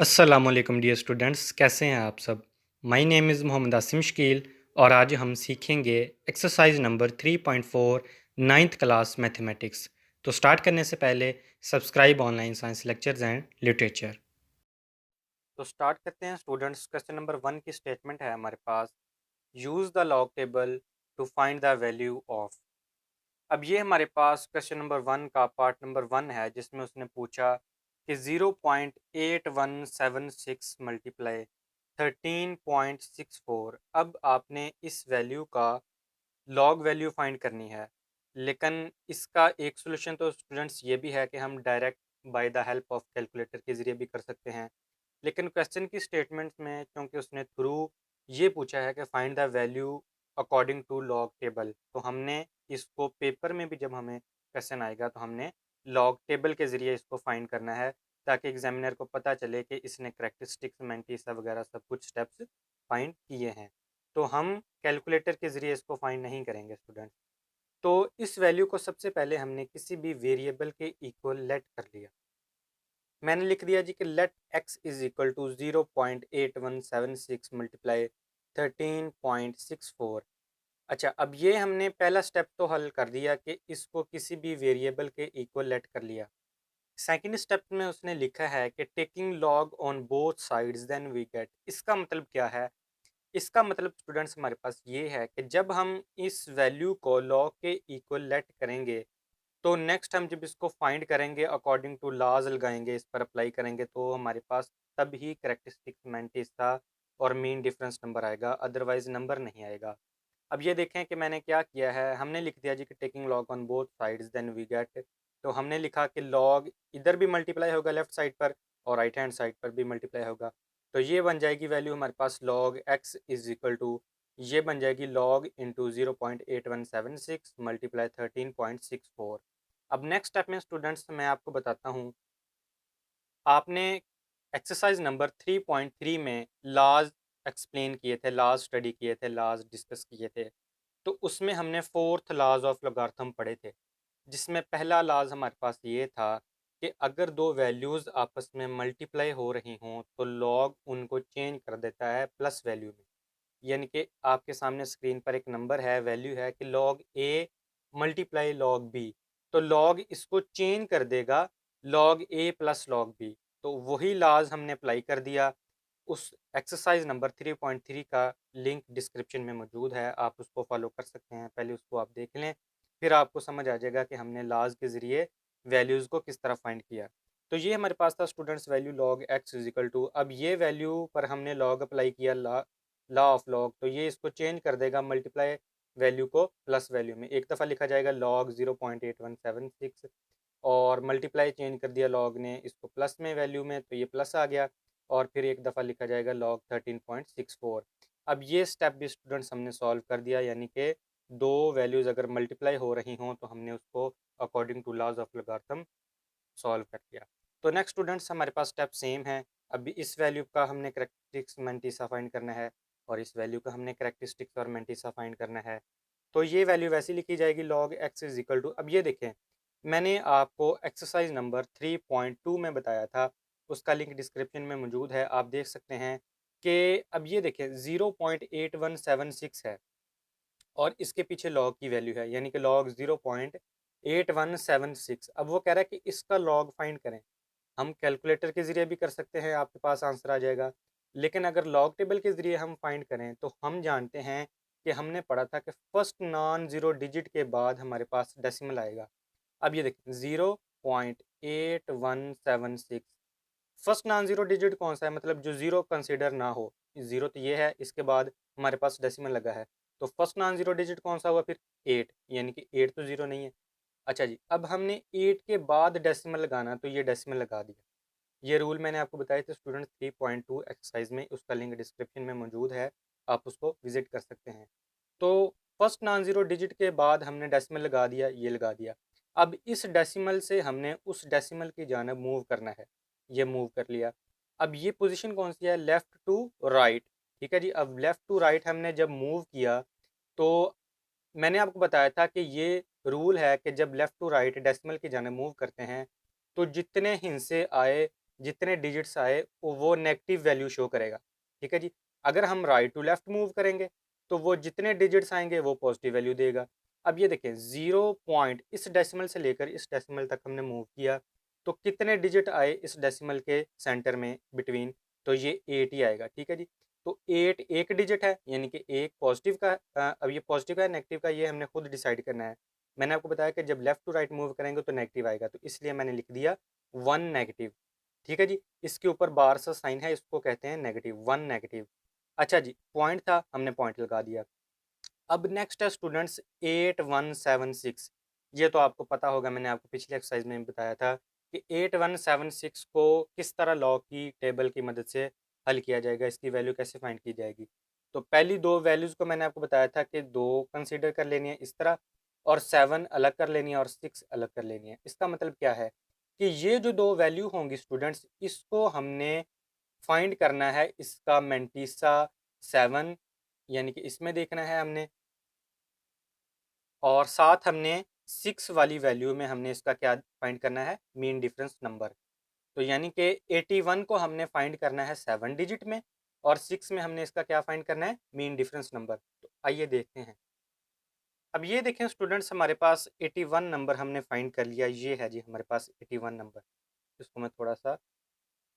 अस्सलामुअलैकुम dear students, कैसे हैं आप सब। My name is Mohammad Asim Shakeel और आज हम सीखेंगे exercise number 3.4 ninth class mathematics. तो स्टार्ट करने से पहले subscribe online science lectures and literature. तो स्टार्ट करते हैं स्टूडेंट्स। क्वेश्चन नंबर 1 की स्टेटमेंट है हमारे पास, use the log table to find the value of. अब ये हमारे पास क्वेश्चन नंबर 1 का पार्ट नंबर 1 है, जिसमें उसने पूछा कि 0.8176 मल्टीप्लाई 13.64। अब आपने इस वैल्यू का लॉग वैल्यू फाइंड करनी है। लेकिन इसका एक सोल्यूशन तो स्टूडेंट्स ये भी है कि हम direct by the help of calculator के ज़रिए भी कर सकते हैं। लेकिन क्वेश्चन की स्टेटमेंट्स में क्योंकि उसने थ्रू ये पूछा है कि find the value according to log table, तो हमने इसको पेपर में भी जब हमें क्वेश्चन आएगा तो हमने लॉग टेबल के ज़रिए इसको फाइंड करना है, ताकि एग्जामिनर को पता चले कि इसने करेक्टरिस्टिक्स मैंटिसा वगैरह सब कुछ स्टेप्स फाइंड किए हैं। तो हम कैलकुलेटर के ज़रिए इसको फाइंड नहीं करेंगे स्टूडेंट्स। तो इस वैल्यू को सबसे पहले हमने किसी भी वेरिएबल के इक्वल लेट कर लिया। मैंने लिख दिया जी कि let x is equal to 0.8176 multiply 13.64। अच्छा, अब ये हमने पहला स्टेप तो हल कर दिया कि इसको किसी भी वेरिएबल के इक्वल लेट कर लिया। सेकंड स्टेप में उसने लिखा है कि taking log on both sides then we get. इसका मतलब क्या है? इसका मतलब स्टूडेंट्स हमारे पास ये है कि जब हम इस वैल्यू को लॉग के इक्वल लेट करेंगे, तो नेक्स्ट हम जब इसको फाइंड करेंगे अकॉर्डिंग टू लॉज लगाएंगे, इस पर अप्लाई करेंगे, तो हमारे पास तब ही करेक्टरिस्टिक मैंटिसा और मीन डिफरेंस नंबर आएगा, अदरवाइज नंबर नहीं आएगा। अब ये देखें कि मैंने क्या किया है। हमने लिख दिया जी कि taking log on both sides then we get. तो हमने लिखा कि लॉग इधर भी मल्टीप्लाई होगा लेफ्ट साइड पर और राइट हैंड साइड पर भी मल्टीप्लाई होगा। तो ये बन जाएगी वैल्यू हमारे पास log x is equal to, ये बन जाएगी लॉग इंटू 0.8176 मल्टीप्लाई 13.64। अब नेक्स्ट स्टेप में स्टूडेंट्स मैं आपको बताता हूँ, आपने एक्सरसाइज नंबर 3.3 में लाज एक्सप्लेन किए थे, लाज स्टडी किए थे, लाज डिस्कस किए थे। तो उसमें हमने फोर्थ लाज ऑफ लॉगरिथम पढ़े थे, जिसमें पहला लाज हमारे पास ये था कि अगर दो वैल्यूज़ आपस में मल्टीप्लाई हो रही हों तो लॉग उनको चेंज कर देता है प्लस वैल्यू में। यानी कि आपके सामने स्क्रीन पर एक नंबर है, वैल्यू है कि log A multiply log B, तो लॉग इसको चेंज कर देगा लॉग ए प्लस लॉग बी। तो वही लाज हमने अप्लाई कर दिया। उस एक्सरसाइज नंबर 3.3 का लिंक डिस्क्रिप्शन में मौजूद है, आप उसको फॉलो कर सकते हैं। पहले उसको आप देख लें, फिर आपको समझ आ जाएगा कि हमने लाज के ज़रिए वैल्यूज़ को किस तरह फाइंड किया। तो ये हमारे पास था students value log X is equal to. अब ये वैल्यू पर हमने लॉग अप्लाई किया, लॉ ऑफ लॉग, तो ये इसको चेंज कर देगा मल्टीप्लाई वैल्यू को प्लस वैल्यू में। एक दफ़ा लिखा जाएगा लॉग 0.8176 और मल्टीप्लाई चेंज कर दिया लॉग ने इसको प्लस में वैल्यू में, तो ये प्लस आ गया। और फिर एक दफ़ा लिखा जाएगा लॉग 13.64। अब ये स्टेप भी स्टूडेंट्स हमने सॉल्व कर दिया, यानी कि दो वैल्यूज़ अगर मल्टीप्लाई हो रही हों तो हमने उसको according to laws of logarithm solve कर लिया। तो नेक्स्ट स्टूडेंट्स हमारे पास स्टेप सेम है। अभी इस वैल्यू का हमने करेक्टरिस्टिक्स मैंटिसा फाइंड करना है और इस वैल्यू का हमने करेक्टरिस्टिक्स और मैंटिसा फाइंड करना है। तो ये वैल्यू वैसी लिखी जाएगी log x is equal to. अब ये देखें, मैंने आपको एक्सरसाइज नंबर 3.2 में बताया था, उसका लिंक डिस्क्रिप्शन में मौजूद है, आप देख सकते हैं कि अब ये देखें 0.8176 है और इसके पीछे लॉग की वैल्यू है, यानी कि लॉग 0.8176। अब वो कह रहा है कि इसका लॉग फाइंड करें। हम कैलकुलेटर के ज़रिए भी कर सकते हैं, आपके पास आंसर आ जाएगा। लेकिन अगर लॉग टेबल के ज़रिए हम फाइंड करें तो हम जानते हैं कि हमने पढ़ा था कि फर्स्ट नॉन ज़ीरो डिजिट के बाद हमारे पास डेसिमल आएगा। अब ये देखिए 0.8176, फर्स्ट नॉन ज़ीरो डिजिट कौन सा है, मतलब जो ज़ीरो कंसिडर ना हो। ज़ीरो तो ये है, इसके बाद हमारे पास डेसिमल लगा है, तो फर्स्ट नॉन ज़ीरो डिजिट कौन सा हुआ फिर? 8, यानी कि 8 तो ज़ीरो नहीं है। अच्छा जी, अब हमने 8 के बाद डेसिमल लगाना, तो ये डेसिमल लगा दिया। ये रूल मैंने आपको बताए थे स्टूडेंट्स 3.2 एक्सरसाइज में, उसका लिंक डिस्क्रिप्शन में मौजूद है, आप उसको विजिट कर सकते हैं। तो फर्स्ट नॉन ज़ीरो डिजिट के बाद हमने डेसिमल लगा दिया, ये लगा दिया। अब इस डेसिमल से हमने उस डेसिमल की जानब मूव करना है, ये मूव कर लिया। अब ये पोजीशन कौन सी है? Left to right. ठीक है जी, अब लेफ़्ट टू राइट हमने जब मूव किया, तो मैंने आपको बताया था कि ये रूल है कि जब लेफ़्ट टू राइट डेसिमल की जानब मूव करते हैं तो जितने हिस्से आए जितने डिजिट्स आए वो नेगेटिव वैल्यू शो करेगा। ठीक है जी। अगर हम राइट टू लेफ्ट मूव करेंगे तो वो जितने डिजिट्स आएंगे वो पॉजिटिव वैल्यू देगा। अब ये देखें 0 पॉइंट इस डेसिमल से लेकर इस डेसिमल तक हमने मूव किया, तो कितने डिजिट आए इस डेसिमल के सेंटर में बिटवीन, तो ये 8 ही आएगा। ठीक है जी। तो 8 एक डिजिट है, यानी कि एक पॉजिटिव का अब ये पॉजिटिव का नेगेटिव का ये हमने खुद डिसाइड करना है। मैंने आपको बताया कि जब लेफ्ट टू राइट मूव करेंगे तो नेगेटिव आएगा, तो इसलिए मैंने लिख दिया 1 नेगेटिव। ठीक है जी। इसके ऊपर बार सा साइन है, इसको कहते हैं नेगेटिव, 1 नेगेटिव। अच्छा जी, पॉइंट था, हमने पॉइंट लगा दिया। अब नेक्स्ट है स्टूडेंट्स 8176। ये तो आपको पता होगा, मैंने आपको पिछले एक्सरसाइज में बताया था कि 8176 को किस तरह लॉग की टेबल की मदद से हल किया जाएगा, इसकी वैल्यू कैसे फाइंड की जाएगी। तो पहली दो वैल्यूज़ को मैंने आपको बताया था कि दो कंसीडर कर लेनी है इस तरह, और 7 अलग कर लेनी है और 6 अलग कर लेनी है। इसका मतलब क्या है कि ये जो दो वैल्यू होंगी स्टूडेंट्स, इसको हमने फाइंड करना है इसका मेंटिसा 7, यानी कि इसमें देखना है हमने, और साथ हमने 6 वाली वैल्यू में हमने इसका क्या फाइंड करना है, मीन डिफरेंस नंबर। तो यानी कि 81 को हमने फाइंड करना है 7 डिजिट में, और 6 में हमने इसका क्या फाइंड करना है, मीन डिफरेंस नंबर। तो आइए देखते हैं। अब ये देखें स्टूडेंट्स, हमारे पास 81 नंबर हमने फाइंड कर लिया। ये है जी हमारे पास 81 नंबर। इसको मैं थोड़ा सा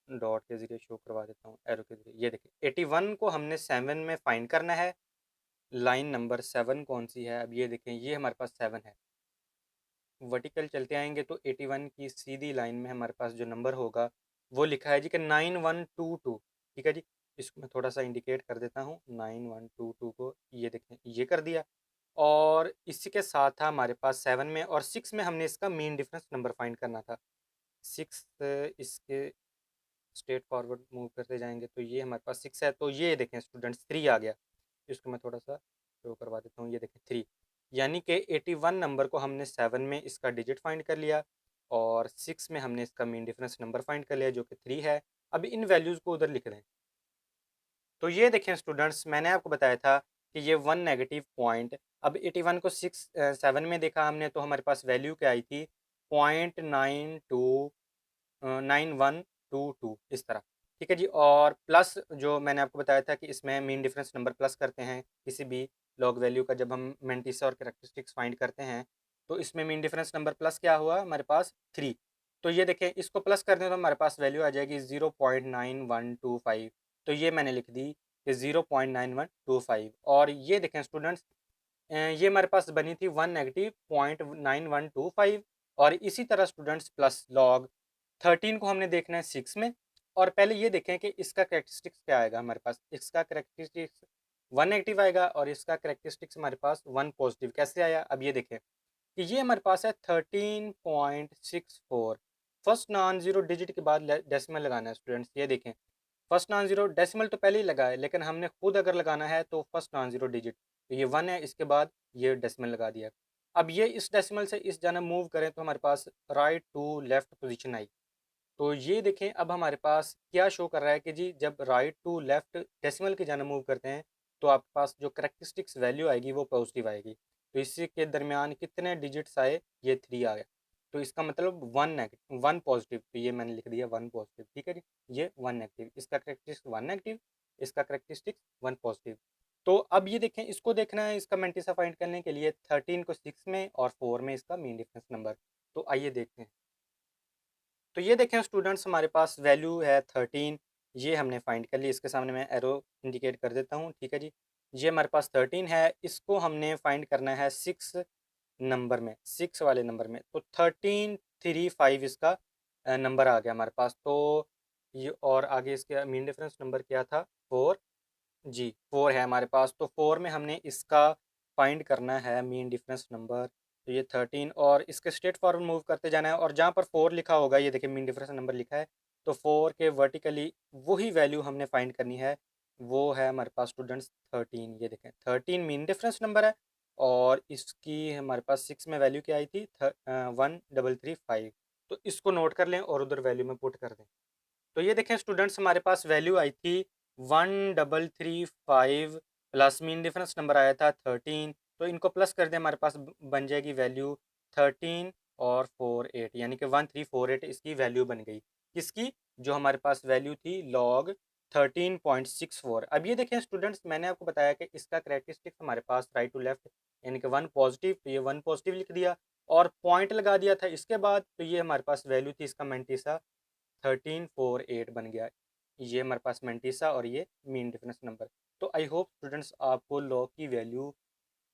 डॉट के ज़रिए शो करवा देता हूँ, एरो के ज़रिए। ये देखें 81 को हमने 7 में फाइंड करना है। लाइन नंबर 7 कौन सी है, अब ये देखें, ये हमारे पास 7 है। वर्टिकल चलते आएंगे तो 81 की सीधी लाइन में हमारे पास जो नंबर होगा वो लिखा है जी कि 9122। ठीक है जी। इसको मैं थोड़ा सा इंडिकेट कर देता हूँ, 9122 को, ये देखें ये कर दिया। और इसी के साथ था हमारे पास 7 में और 6 में हमने इसका मीन डिफरेंस नंबर फाइंड करना था। 6 इसके स्ट्रेट फॉरवर्ड मूव करते जाएंगे तो ये हमारे पास 6 है, तो ये देखें स्टूडेंट्स 3 आ गया। इसको मैं थोड़ा सा शो करवा देता हूँ, ये देखें 3। यानी कि 81 नंबर को हमने 7 में इसका डिजिट फाइंड कर लिया, और 6 में हमने इसका मीन डिफरेंस नंबर फाइंड कर लिया जो कि 3 है। अब इन वैल्यूज़ को उधर लिख दें। तो ये देखें स्टूडेंट्स, मैंने आपको बताया था कि ये 1 नेगेटिव पॉइंट, अब 81 को 7 में देखा हमने तो हमारे पास वैल्यू क्या आई थी, 0.9122 इस तरह। ठीक है जी। और प्लस जो मैंने आपको बताया था कि इसमें मीन डिफरेंस नंबर प्लस करते हैं किसी भी लॉग वैल्यू का, जब हम मेंटिसा और कैरेक्टरिस्टिक्स फाइंड करते हैं तो इसमें मीन डिफरेंस नंबर प्लस क्या हुआ हमारे पास, 3। तो ये देखें, इसको प्लस कर दें तो हमारे पास वैल्यू आ जाएगी 0.9125। तो ये मैंने लिख दी कि 0.9125। और ये देखें स्टूडेंट्स, ये हमारे पास बनी थी 1 नेगेटिव 0.9125। और इसी तरह स्टूडेंट्स प्लस लॉग 13 को हमने देखना है 6 में। और पहले ये देखें कि इसका करेक्टरिस्टिक्स क्या आएगा हमारे पास, इसका करेक्टरिस्टिक्स 1 नेगेटिव आएगा और इसका करेक्टरिस्टिक्स हमारे पास 1 पॉजिटिव। कैसे आया, अब ये देखें कि ये हमारे पास है 13.64। फर्स्ट नॉन जीरो डिजिट के बाद डेसिमल लगाना है स्टूडेंट्स। ये देखें, फर्स्ट नॉन जीरो डेसिमल तो पहले ही लगा है, लेकिन हमने खुद अगर लगाना है तो फर्स्ट नॉन जीरो डिजिट, तो ये 1 है, इसके बाद ये डेसिमल लगा दिया। अब ये इस डेसिमल से इस जानब मूव करें तो हमारे पास राइट टू लेफ्ट पोजीशन आई। तो ये देखें अब हमारे पास क्या शो कर रहा है कि जी जब राइट टू लेफ्ट डेसिमल की जानब मूव करते हैं तो आपके पास जो करेक्टरिस्टिक्स वैल्यू आएगी वो पॉजिटिव आएगी। तो इसी के दरमियान कितने डिजिट्स आए, ये 3 आ गया। तो इसका मतलब 1 नेगेटिव 1 पॉजिटिव, तो ये मैंने लिख दिया 1 पॉजिटिव। ठीक है जी। ये 1 नेगेटिव, इसका करेक्टरिस्टिक्स 1 नेगेटिव, इसका करेक्टरिस्टिक्स 1 पॉजिटिव। तो अब ये देखें, इसको देखना है इसका मेंटिसा फाइंड करने के लिए 13 को 6 में और 4 में इसका मीन डिफरेंस नंबर। तो आइए देखते हैं। तो ये देखें स्टूडेंट्स, हमारे पास वैल्यू है 13, ये हमने फाइंड कर ली। इसके सामने मैं एरो इंडिकेट कर देता हूँ। ठीक है जी। ये हमारे पास 13 है, इसको हमने फाइंड करना है 6 नंबर में, 6 वाले नंबर में। तो 1335 इसका नंबर आ गया हमारे पास। तो ये, और आगे इसके मीन डिफरेंस नंबर क्या था, 4। जी 4 है हमारे पास। तो 4 में हमने इसका फाइंड करना है मीन डिफरेंस नंबर। तो ये 13, और इसके स्ट्रेट फॉरवर्ड मूव करते जाना है, और जहाँ पर 4 लिखा होगा ये देखिए मीन डिफरेंस नंबर लिखा है, तो 4 के वर्टिकली वही वैल्यू हमने फाइंड करनी है, वो है हमारे पास स्टूडेंट्स 13। ये देखें 13 मीन डिफरेंस नंबर है, और इसकी हमारे पास 6 में वैल्यू क्या आई थी, 1335। तो इसको नोट कर लें और उधर वैल्यू में पुट कर दें। तो ये देखें स्टूडेंट्स, हमारे पास वैल्यू आई थी 1335 प्लस मीन डिफरेंस नंबर आया था 13। तो इनको प्लस कर दें, हमारे पास बन जाएगी वैल्यू 13 और 48, यानी कि 1348 इसकी वैल्यू बन गई। किसकी, जो हमारे पास वैल्यू थी log 13.64। अब ये देखें स्टूडेंट्स, मैंने आपको बताया कि इसका करेक्टरिस्टिक्स हमारे पास राइट टू लेफ्ट, यानी कि 1 पॉजिटिव, तो ये 1 पॉजिटिव लिख दिया और पॉइंट लगा दिया था इसके बाद, तो ये हमारे पास वैल्यू थी इसका मैंटीसा 1348 बन गया। ये हमारे पास मैंटीसा और ये मीन डिफरेंस नंबर। तो आई होप स्टूडेंट्स आपको लॉग की value,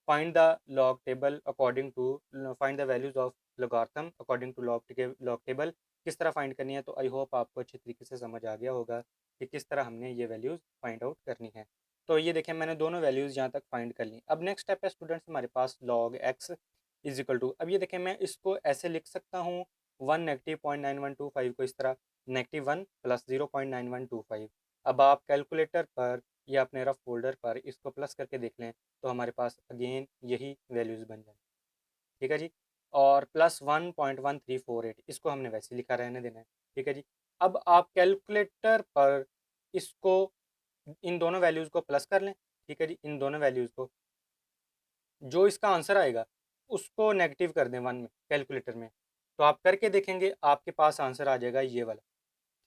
find the log table according to, find the values of logarithm according to log table किस तरह फाइंड करनी है। तो आई होप आपको अच्छी तरीके से समझ आ गया होगा कि किस तरह हमने ये वैल्यूज़ फाइंड आउट करनी है। तो ये देखें मैंने दोनों वैल्यूज़ यहाँ तक फाइंड कर ली। अब नेक्स्ट स्टेप है स्टूडेंट्स हमारे पास log x is equal to, अब ये देखें मैं इसको ऐसे लिख सकता हूँ 1 नेगेटिव 0.9125 को इस तरह, -1 + 0.9125। अब आप कैलकुलेटर पर या अपने रफ फोल्डर पर इसको प्लस करके देख लें तो हमारे पास अगेन यही वैल्यूज़ बन जाए। ठीक है जी। और +1.1348 इसको हमने वैसे लिखा रहने देना है। ठीक है जी। अब आप कैलकुलेटर पर इसको, इन दोनों वैल्यूज़ को प्लस कर लें। ठीक है जी। इन दोनों वैल्यूज़ को, जो इसका आंसर आएगा उसको नेगेटिव कर दें 1 में कैलकुलेटर में, तो आप करके देखेंगे आपके पास आंसर आ जाएगा ये वाला।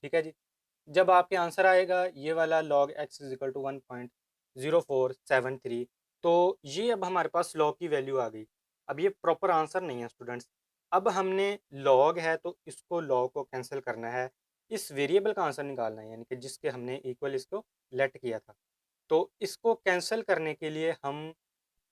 ठीक है जी। जब आपके आंसर आएगा ये वाला log x is equal to 1.0473, तो ये अब हमारे पास log की वैल्यू आ गई। अब ये प्रॉपर आंसर नहीं है स्टूडेंट्स। अब हमने log है तो इसको log को कैंसिल करना है, इस वेरिएबल का आंसर निकालना है, यानी कि जिसके हमने इक्वल इसको लेट किया था। तो इसको कैंसिल करने के लिए हम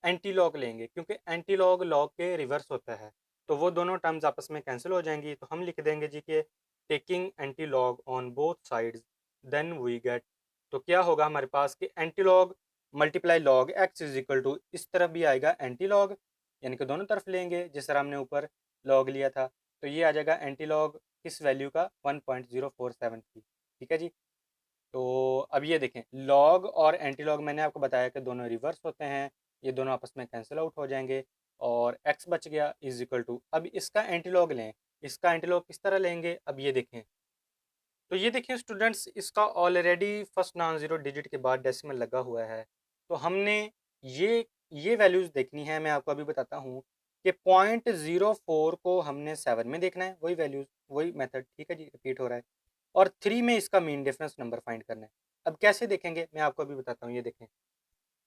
एंटी लॉग लेंगे, क्योंकि एंटी लॉग लॉग के रिवर्स होता है, तो वो दोनों टर्म्स आपस में कैंसिल हो जाएंगी। तो हम लिख देंगे जी कि taking anti log on both sides then we get, तो क्या होगा हमारे पास कि anti log multiply log x is equal to, इस तरफ भी आएगा एंटी लॉग, यानी कि दोनों तरफ लेंगे जिस तरह हमने ऊपर लॉग लिया था, तो ये आ जाएगा एंटी लॉग किस वैल्यू का 1.0473। ठीक है जी। तो अब ये देखें लॉग और एंटी लॉग मैंने आपको बताया कि दोनों रिवर्स होते हैं, ये दोनों आपस में कैंसिल आउट हो जाएंगे और x बच गया इज इक्वल टू, अब इसका एंटी लॉग लें। इसका एंटी लॉग किस तरह लेंगे, अब ये देखें, तो ये देखिए स्टूडेंट्स इसका already first non zero digit के बाद डेसिमल लगा हुआ है, तो हमने ये वैल्यूज़ देखनी है। मैं आपको अभी बताता हूँ कि 0.04 को हमने 7 में देखना है, वही वैल्यूज़ वही मेथड। ठीक है जी, रिपीट हो रहा है। और 3 में इसका मीन डिफरेंस नंबर फाइंड करना है। अब कैसे देखेंगे मैं आपको अभी बताता हूँ, ये देखें,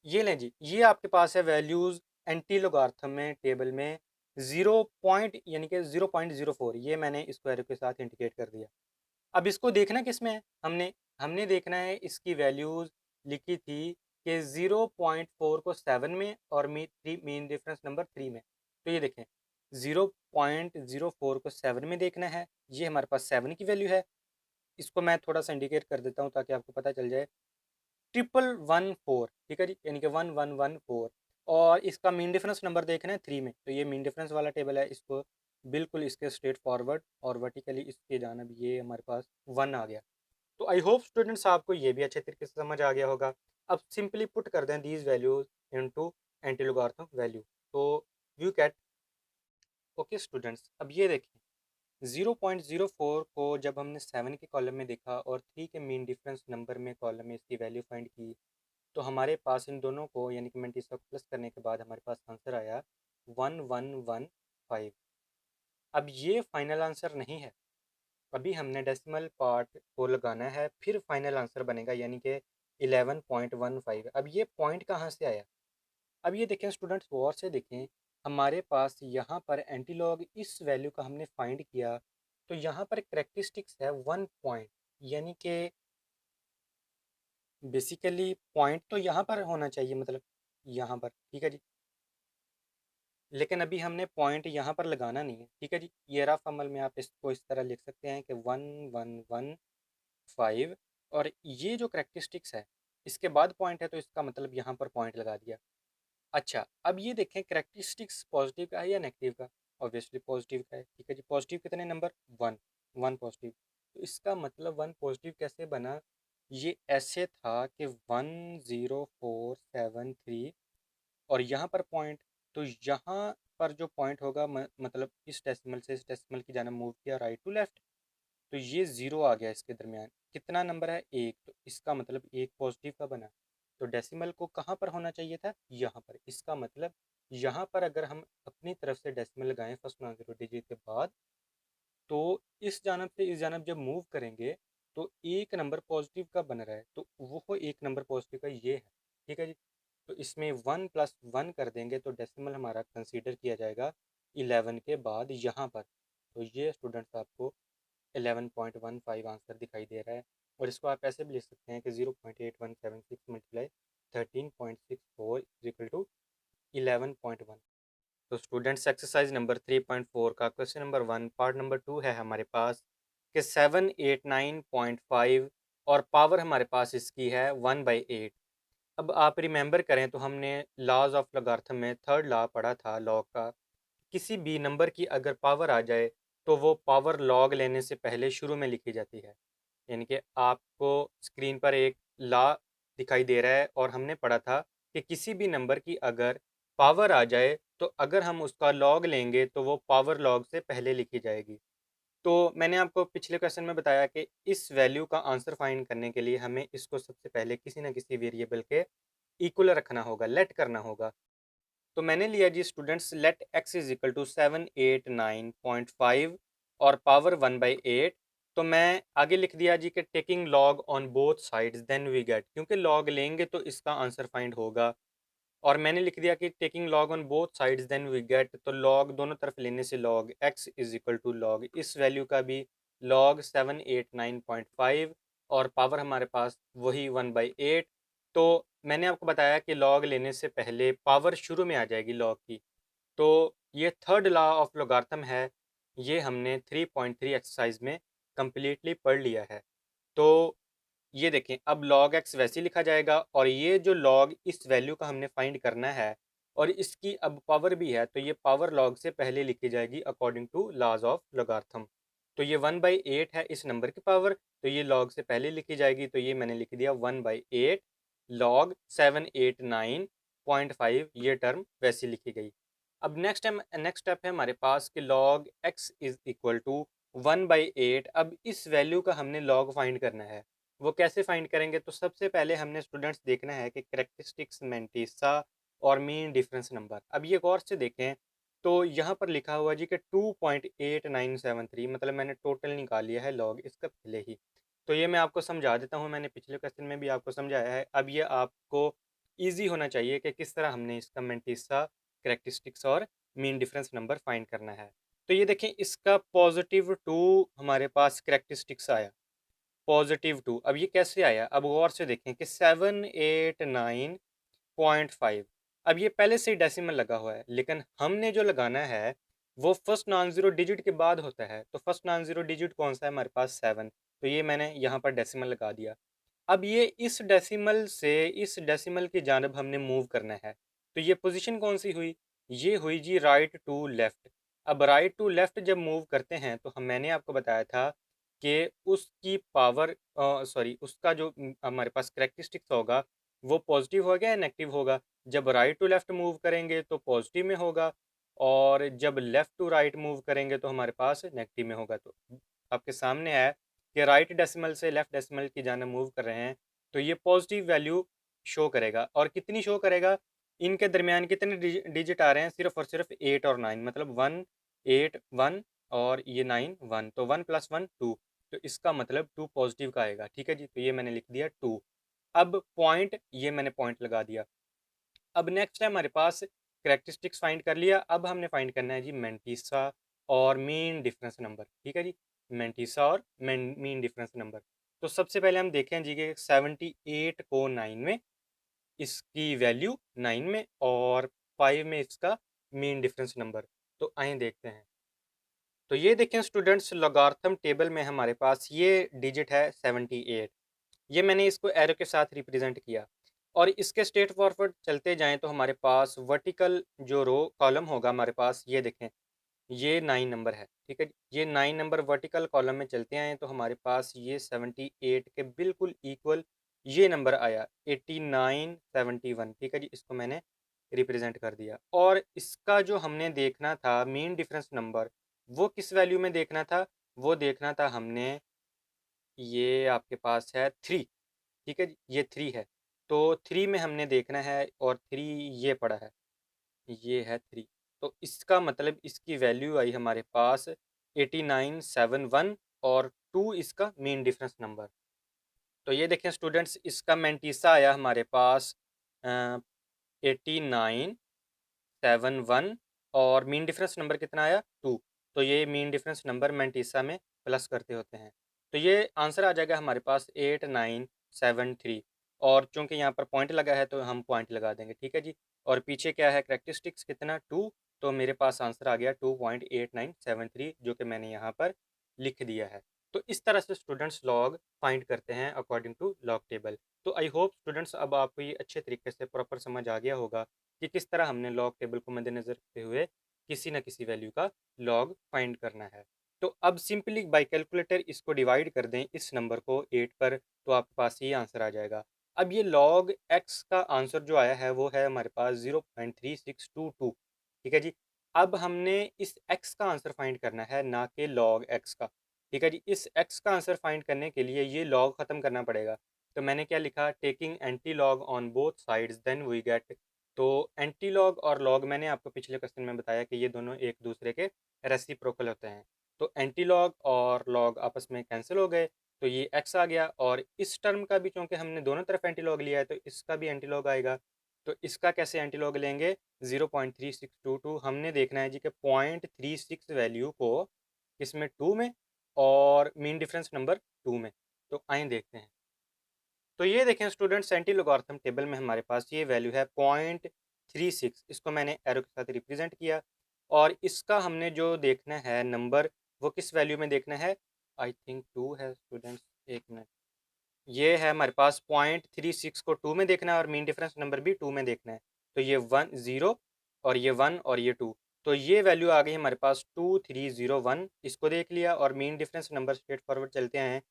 ये लें जी, ये आपके पास है वैल्यूज़ एंटी लोगार्थम में टेबल में 0 पॉइंट, यानी कि 0.04, ये मैंने इसको एरो के साथ इंडिकेट कर दिया। अब इसको देखना किस में है, हमने हमने देखना है इसकी वैल्यूज़ लिखी थी कि 0.4 को 7 में और मीन डिफरेंस नंबर 3 में। तो ये देखें 0.04 को 7 में देखना है, ये हमारे पास 7 की वैल्यू है। इसको मैं थोड़ा सा इंडिकेट कर देता हूँ ताकि आपको पता चल जाए, 1114। ठीक है जी, यानी कि 1114। और इसका मीन डिफरेंस नंबर देखना है 3 में, तो ये मीन डिफरेंस वाला टेबल है, इसको बिल्कुल इसके स्ट्रेट फॉरवर्ड और वर्टिकली इसके जानब ये हमारे पास 1 आ गया। तो आई होप स्टूडेंट्स आपको ये भी अच्छे तरीके से समझ आ गया होगा। अब सिंपली पुट कर दें these values into anti logarithm value, तो यू गेट, ओके स्टूडेंट्स। अब ये देखें 0.04 को जब हमने 7 के कॉलम में देखा और 3 के मीन डिफरेंस नंबर में कॉलम में इसकी वैल्यू फाइंड की, तो हमारे पास इन दोनों को यानी कि मैंटीसा को प्लस करने के बाद हमारे पास आंसर आया 1115। अब ये फाइनल आंसर नहीं है, अभी हमने डेसिमल पार्ट को लगाना है, फिर फाइनल आंसर बनेगा यानी कि 11.15। अब ये पॉइंट कहाँ से आया, अब ये देखें स्टूडेंट्स गौर से देखें, हमारे पास यहाँ पर एंटीलॉग इस वैल्यू का हमने फाइंड किया, तो यहाँ पर करेक्टरिस्टिक्स है 1 पॉइंट, यानी कि बेसिकली पॉइंट तो यहाँ पर होना चाहिए, मतलब यहाँ पर। ठीक है जी, लेकिन अभी हमने पॉइंट यहाँ पर लगाना नहीं है। ठीक है जी, ये रफ अमल में आप इसको इस तरह लिख सकते हैं कि 1115, और ये जो करेक्टरिस्टिक्स है इसके बाद पॉइंट है, तो इसका मतलब यहाँ पर पॉइंट लगा दिया। अच्छा, अब ये देखें करेक्टरिस्टिक्स पॉजिटिव का है या नेगेटिव का, ऑब्वियसली पॉजिटिव का है। ठीक है जी, पॉजिटिव कितने नंबर, 1, 1 पॉजिटिव, तो इसका मतलब 1 पॉजिटिव कैसे बना, ये ऐसे था कि 10473 और यहाँ पर पॉइंट, तो यहाँ पर जो पॉइंट होगा मतलब इस डेसिमल से इस डेसिमल की जानिब मूव किया राइट टू लेफ्ट, तो ये ज़ीरो आ गया इसके दरमियान। कितना नंबर है, एक, तो इसका मतलब एक पॉजिटिव का बना। तो डेसिमल को कहाँ पर होना चाहिए था, यहाँ पर। इसका मतलब यहाँ पर अगर हम अपनी तरफ से डेसिमल लगाएं फर्स्ट नॉन ज़ीरो डिजिट के बाद, तो इस जानब से इस जानब जब मूव करेंगे तो एक नंबर पॉजिटिव का बन रहा है, तो वो एक नंबर पॉजिटिव का ये है। ठीक है जी। तो इसमें 1+1 कर देंगे तो डेसिमल हमारा कंसीडर किया जाएगा 11 के बाद यहाँ पर। तो ये स्टूडेंट्स आपको 11.15 आंसर दिखाई दे रहा है। और इसको आप ऐसे भी लिख सकते हैं कि 0.8176 मल्टीप्लाई 13.64 इक्वल टू 11.1। तो स्टूडेंट्स एक्सरसाइज नंबर 3.4 का क्वेश्चन नंबर 1 पार्ट नंबर 2 है हमारे पास कि 789.5 और पावर हमारे पास इसकी है 1/8। अब आप रिमेंबर करें तो हमने लॉज ऑफ लॉगरिथम में थर्ड लॉ पढ़ा था लॉग का। किसी भी नंबर की अगर पावर आ जाए तो वो पावर लॉग लेने से पहले शुरू में लिखी जाती है। यानी कि आपको स्क्रीन पर एक लॉ दिखाई दे रहा है और हमने पढ़ा था कि किसी भी नंबर की अगर पावर आ जाए तो अगर हम उसका लॉग लेंगे तो वो पावर लॉग से पहले लिखी जाएगी। तो मैंने आपको पिछले क्वेश्चन में बताया कि इस वैल्यू का आंसर फाइंड करने के लिए हमें इसको सबसे पहले किसी ना किसी वेरिएबल के इक्वल रखना होगा, लेट करना होगा। तो मैंने लिया जी students let x is equal to 789.5 और पावर 1/8। तो मैं आगे लिख दिया जी कि taking log on both sides then we get, क्योंकि लॉग लेंगे तो इसका आंसर फाइंड होगा। और मैंने लिख दिया कि taking log on both sides then we get, तो लॉग दोनों तरफ लेने से log x is equal to log इस वैल्यू का भी लॉग 789.5 और पावर हमारे पास वही 1/8। तो मैंने आपको बताया कि लॉग लेने से पहले पावर शुरू में आ जाएगी लॉग की। तो ये थर्ड लॉ ऑफ लॉगरिथम है, ये हमने 3.3 एक्सरसाइज में कम्प्लीटली पढ़ लिया है। तो ये देखें अब log x वैसे ही लिखा जाएगा और ये जो log इस वैल्यू का हमने फाइंड करना है और इसकी अब पावर भी है तो ये पावर log से पहले लिखी जाएगी according to laws of logarithm. तो ये 1/8 है इस नंबर की पावर, तो ये log से पहले लिखी जाएगी, तो ये मैंने लिख दिया 1/8 log 789.5, ये टर्म वैसी लिखी गई। अब नेक्स्ट स्टेप है हमारे पास कि log x is equal to 1/8। अब इस वैल्यू का हमने log फाइंड करना है। वो कैसे फाइंड करेंगे? तो सबसे पहले हमने स्टूडेंट्स देखना है कि करेक्टरिस्टिक्स मेंटिसा और मीन डिफरेंस नंबर। अब ये गौर से देखें तो यहाँ पर लिखा हुआ जी कि 2.8973, मतलब मैंने टोटल निकाल लिया है लॉग इसका पहले ही। तो ये मैं आपको समझा देता हूँ, मैंने पिछले क्वेश्चन में भी आपको समझाया है। अब ये आपको ईजी होना चाहिए कि किस तरह हमने इसका मेंटिसा, करेक्टरिस्टिक्स और मीन डिफरेंस नंबर फाइंड करना है। तो ये देखें इसका +2 हमारे पास करेक्टरिस्टिक्स आया, +2। अब ये कैसे आया? अब गौर से देखें कि 789.5। अब ये पहले से ही डेसिमल लगा हुआ है, लेकिन हमने जो लगाना है वो फर्स्ट नॉन ज़ीरो डिजिट के बाद होता है। तो फर्स्ट नॉन ज़ीरो डिजिट कौन सा है हमारे पास? 7। तो ये मैंने यहाँ पर डेसिमल लगा दिया। अब ये इस डेसिमल से इस डेसिमल की जानब हमने मूव करना है। तो ये पोजीशन कौन सी हुई? ये हुई जी राइट टू लेफ्ट। अब राइट टू लेफ्ट जब मूव करते हैं तो मैंने आपको बताया था कि उसकी पावर सॉरी उसका जो हमारे पास करेक्टरिस्टिक्स होगा वो पॉजिटिव होगा या नेगेटिव होगा? जब राइट टू लेफ्ट मूव करेंगे तो पॉजिटिव में होगा और जब लेफ्ट टू राइट मूव करेंगे तो हमारे पास नेगेटिव में होगा। तो आपके सामने है कि राइट डेसिमल से लेफ्ट डेसिमल की जानब मूव कर रहे हैं तो ये पॉजिटिव वैल्यू शो करेगा। और कितनी शो करेगा? इनके दरमियान कितने डिजिट आ रहे हैं? सिर्फ और सिर्फ 8 और 9, मतलब 1 8 1 और ये 9 1, तो 1 + 1 2। तो इसका मतलब 2 पॉजिटिव का आएगा। ठीक है जी, तो ये मैंने लिख दिया 2। अब पॉइंट, ये मैंने पॉइंट लगा दिया। अब नेक्स्ट है हमारे पास करेक्टरिस्टिक्स फाइंड कर लिया। अब हमने फाइंड करना है जी मेंटिसा और मीन डिफरेंस नंबर। ठीक है जी, मेंटिसा और मीन डिफरेंस नंबर। तो सबसे पहले हम देखें जी कि 78 को 9 में, इसकी वैल्यू 9 में और 5 में इसका मीन डिफरेंस नंबर। तो आइए देखते हैं। तो ये देखें स्टूडेंट्स लॉगरिथम टेबल में हमारे पास ये डिजिट है 78। ये मैंने इसको एरो के साथ रिप्रेजेंट किया और इसके स्ट्रेट फॉरवर्ड चलते जाएं तो हमारे पास वर्टिकल जो रो कॉलम होगा हमारे पास, ये देखें ये 9 नंबर है। ठीक है, ये 9 नंबर वर्टिकल कॉलम में चलते आए तो हमारे पास ये 78 के बिल्कुल इक्वल ये नंबर आया 8971। ठीक है जी, इसको मैंने रिप्रेजेंट कर दिया। और इसका जो हमने देखना था मीन डिफरेंस नंबर, वो किस वैल्यू में देखना था? वो देखना था हमने, ये आपके पास है 3। ठीक है जी, ये 3 है। तो 3 में हमने देखना है और 3 ये पड़ा है, ये है 3। तो इसका मतलब इसकी वैल्यू आई हमारे पास 8971 और 2 इसका मीन डिफरेंस नंबर। तो ये देखें स्टूडेंट्स, इसका मैंटीसा आया हमारे पास 8971 और मीन डिफरेंस नंबर कितना आया 2। तो ये मीन डिफरेंस नंबर मैंटीसा में प्लस करते होते हैं। तो ये आंसर आ जाएगा हमारे पास 8973। और चूंकि यहाँ पर पॉइंट लगा है तो हम पॉइंट लगा देंगे, ठीक है जी। और पीछे क्या है, करेक्टरिस्टिक्स कितना 2, तो मेरे पास आंसर आ गया 2.8973 जो कि मैंने यहाँ पर लिख दिया है। तो इस तरह से स्टूडेंट्स लॉग फाइंड करते हैं अकॉर्डिंग टू लॉग टेबल। तो आई होप स्टूडेंट्स अब आपको ये अच्छे तरीके से प्रॉपर समझ आ गया होगा कि किस तरह हमने लॉग टेबल को मद्देनज़र रखते हुए किसी न किसी वैल्यू का लॉग फाइंड करना है। तो अब सिंपली बाई कैलकुलेटर इसको डिवाइड कर दें इस नंबर को 8 पर, तो आपके पास ये आंसर आ जाएगा। अब ये लॉग एक्स का आंसर जो आया है वो है हमारे पास 0.3622, ठीक है जी। अब हमने इस एक्स का आंसर फाइंड करना है, ना कि लॉग एक्स का, ठीक है जी। इस एक्स का आंसर फाइंड करने के लिए ये लॉग ख़त्म करना पड़ेगा। तो मैंने क्या लिखा, taking anti log on both sides then we get. तो एंटी लॉग और लॉग मैंने आपको पिछले क्वेश्चन में बताया कि ये दोनों एक दूसरे के रेसिप्रोकल होते हैं। तो एंटी लॉग और लॉग आपस में कैंसिल हो गए, तो ये एक्स आ गया। और इस टर्म का भी चूंकि हमने दोनों तरफ एंटी लॉग लिया है तो इसका भी एंटी लॉग आएगा। तो इसका कैसे एंटी लॉग लेंगे, 0.3622। हमने देखना है जी कि 0.36 वैल्यू को किसमें 2 में और मीन डिफरेंस नंबर 2 में। तो आइए देखते हैं। तो ये देखें स्टूडेंट्स, एंटी लोगारिथम टेबल में हमारे पास ये वैल्यू है 0.36। इसको मैंने एरो के साथ रिप्रेजेंट किया। और इसका हमने जो देखना है नंबर, वो किस वैल्यू में देखना है, आई थिंक 2 है स्टूडेंट्स, एक मिनट। ये है हमारे पास 0.36 को 2 में देखना है और मीन डिफरेंस नंबर भी 2 में देखना है। तो ये 1 0 और ये 1 और ये 2। तो ये वैल्यू आ गई हमारे पास 2301। इसको देख लिया और mean difference number straight forward चलते हैं।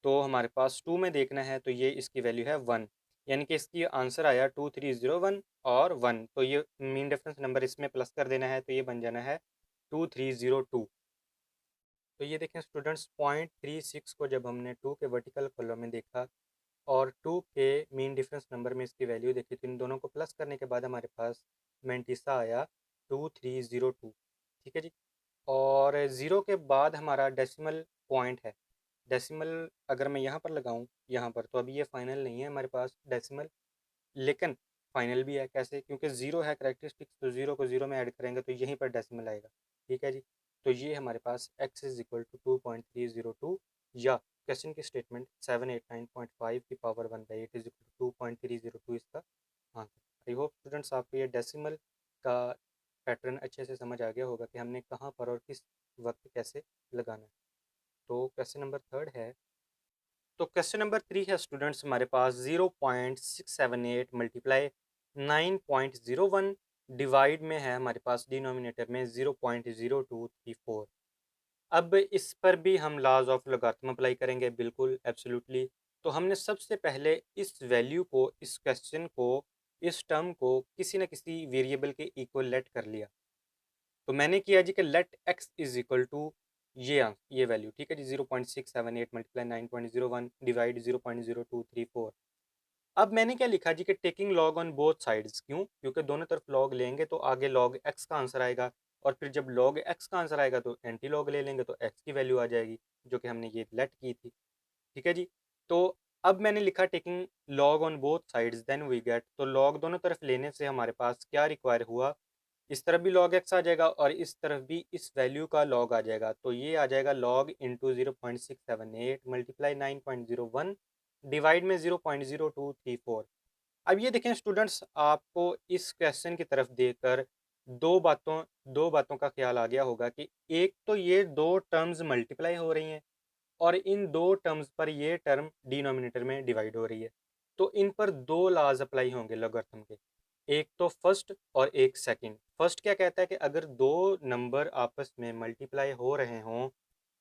तो हमारे पास 2 में देखना है, तो ये इसकी वैल्यू है 1, यानी कि इसकी आंसर आया 2301 और 1। तो ये मीन डिफरेंस नंबर इसमें प्लस कर देना है, तो ये बन जाना है 2302। तो ये देखें स्टूडेंट्स, 0.36 को जब हमने 2 के वर्टिकल कॉलम में देखा और 2 के मीन डिफरेंस नंबर में इसकी वैल्यू देखी, तो इन दोनों को प्लस करने के बाद हमारे पास मैंटीसा आया 2302, ठीक है जी। और ज़ीरो के बाद हमारा डेसिमल पॉइंट है। डेसिमल अगर मैं यहाँ पर लगाऊँ यहाँ पर, तो अभी ये फाइनल नहीं है हमारे पास डेसिमल, लेकिन फाइनल भी है। कैसे, क्योंकि ज़ीरो है करेक्टरिस्टिक्स, तो ज़ीरो को ज़ीरो में ऐड करेंगे तो यहीं पर डेसिमल आएगा, ठीक है जी। तो ये हमारे पास x इज इक्वल टू 2.302, या क्वेश्चन की स्टेटमेंट 789.5 की पावर 1/8 इज इक्वल टू 2.302 इसका आंसर। आई होप स्टूडेंट्स आपको ये डेसिमल का पैटर्न अच्छे से समझ आ गया होगा कि हमने कहाँ पर और किस वक्त कैसे लगाना है। तो क्वेश्चन नंबर 3 है। तो क्वेश्चन नंबर 3 है स्टूडेंट्स हमारे पास 0.678 मल्टीप्लाई 9.01 डिवाइड में है हमारे पास डिनोमिनेटर में 0.0234। अब इस पर भी हम लॉज ऑफ लोगारिथम अप्लाई करेंगे, बिल्कुल एब्सोल्युटली। तो हमने सबसे पहले इस वैल्यू को, इस क्वेश्चन को, इस टर्म को किसी न किसी वेरिएबल के इक्वल लेट कर लिया। तो मैंने किया जी कि let x is equal to ये वैल्यू, ठीक है जी, 0.678 मल्टीप्लाई 9.01 डिवाइड 0.0234। अब मैंने क्या लिखा जी कि taking log on both sides. क्यों, क्योंकि दोनों तरफ लॉग लेंगे तो आगे लॉग एक्स का आंसर आएगा, और फिर जब लॉग एक्स का आंसर आएगा तो एंटी लॉग ले लेंगे तो एक्स की वैल्यू आ जाएगी, जो कि हमने ये लेट की थी, ठीक है जी। तो अब मैंने लिखा taking log on both sides then we get. तो लॉग दोनों तरफ लेने से हमारे पास क्या रिक्वायर हुआ, इस तरफ भी log x आ जाएगा और इस तरफ भी इस वैल्यू का log आ जाएगा। तो ये आ जाएगा log इंटू 0.678 मल्टीप्लाई 9.01 डिवाइड में 0.0234। अब ये देखें स्टूडेंट्स, आपको इस क्वेश्चन की तरफ देखकर दो बातों का ख्याल आ गया होगा कि एक तो ये दो टर्म्स मल्टीप्लाई हो रही हैं और इन दो टर्म्स पर ये टर्म डिनोमिनेटर में डिवाइड हो रही है। तो इन पर दो लाज अप्लाई होंगे लॉगरिथम के, एक तो फर्स्ट और एक सेकंड। फर्स्ट क्या कहता है कि अगर दो नंबर आपस में मल्टीप्लाई हो रहे हों,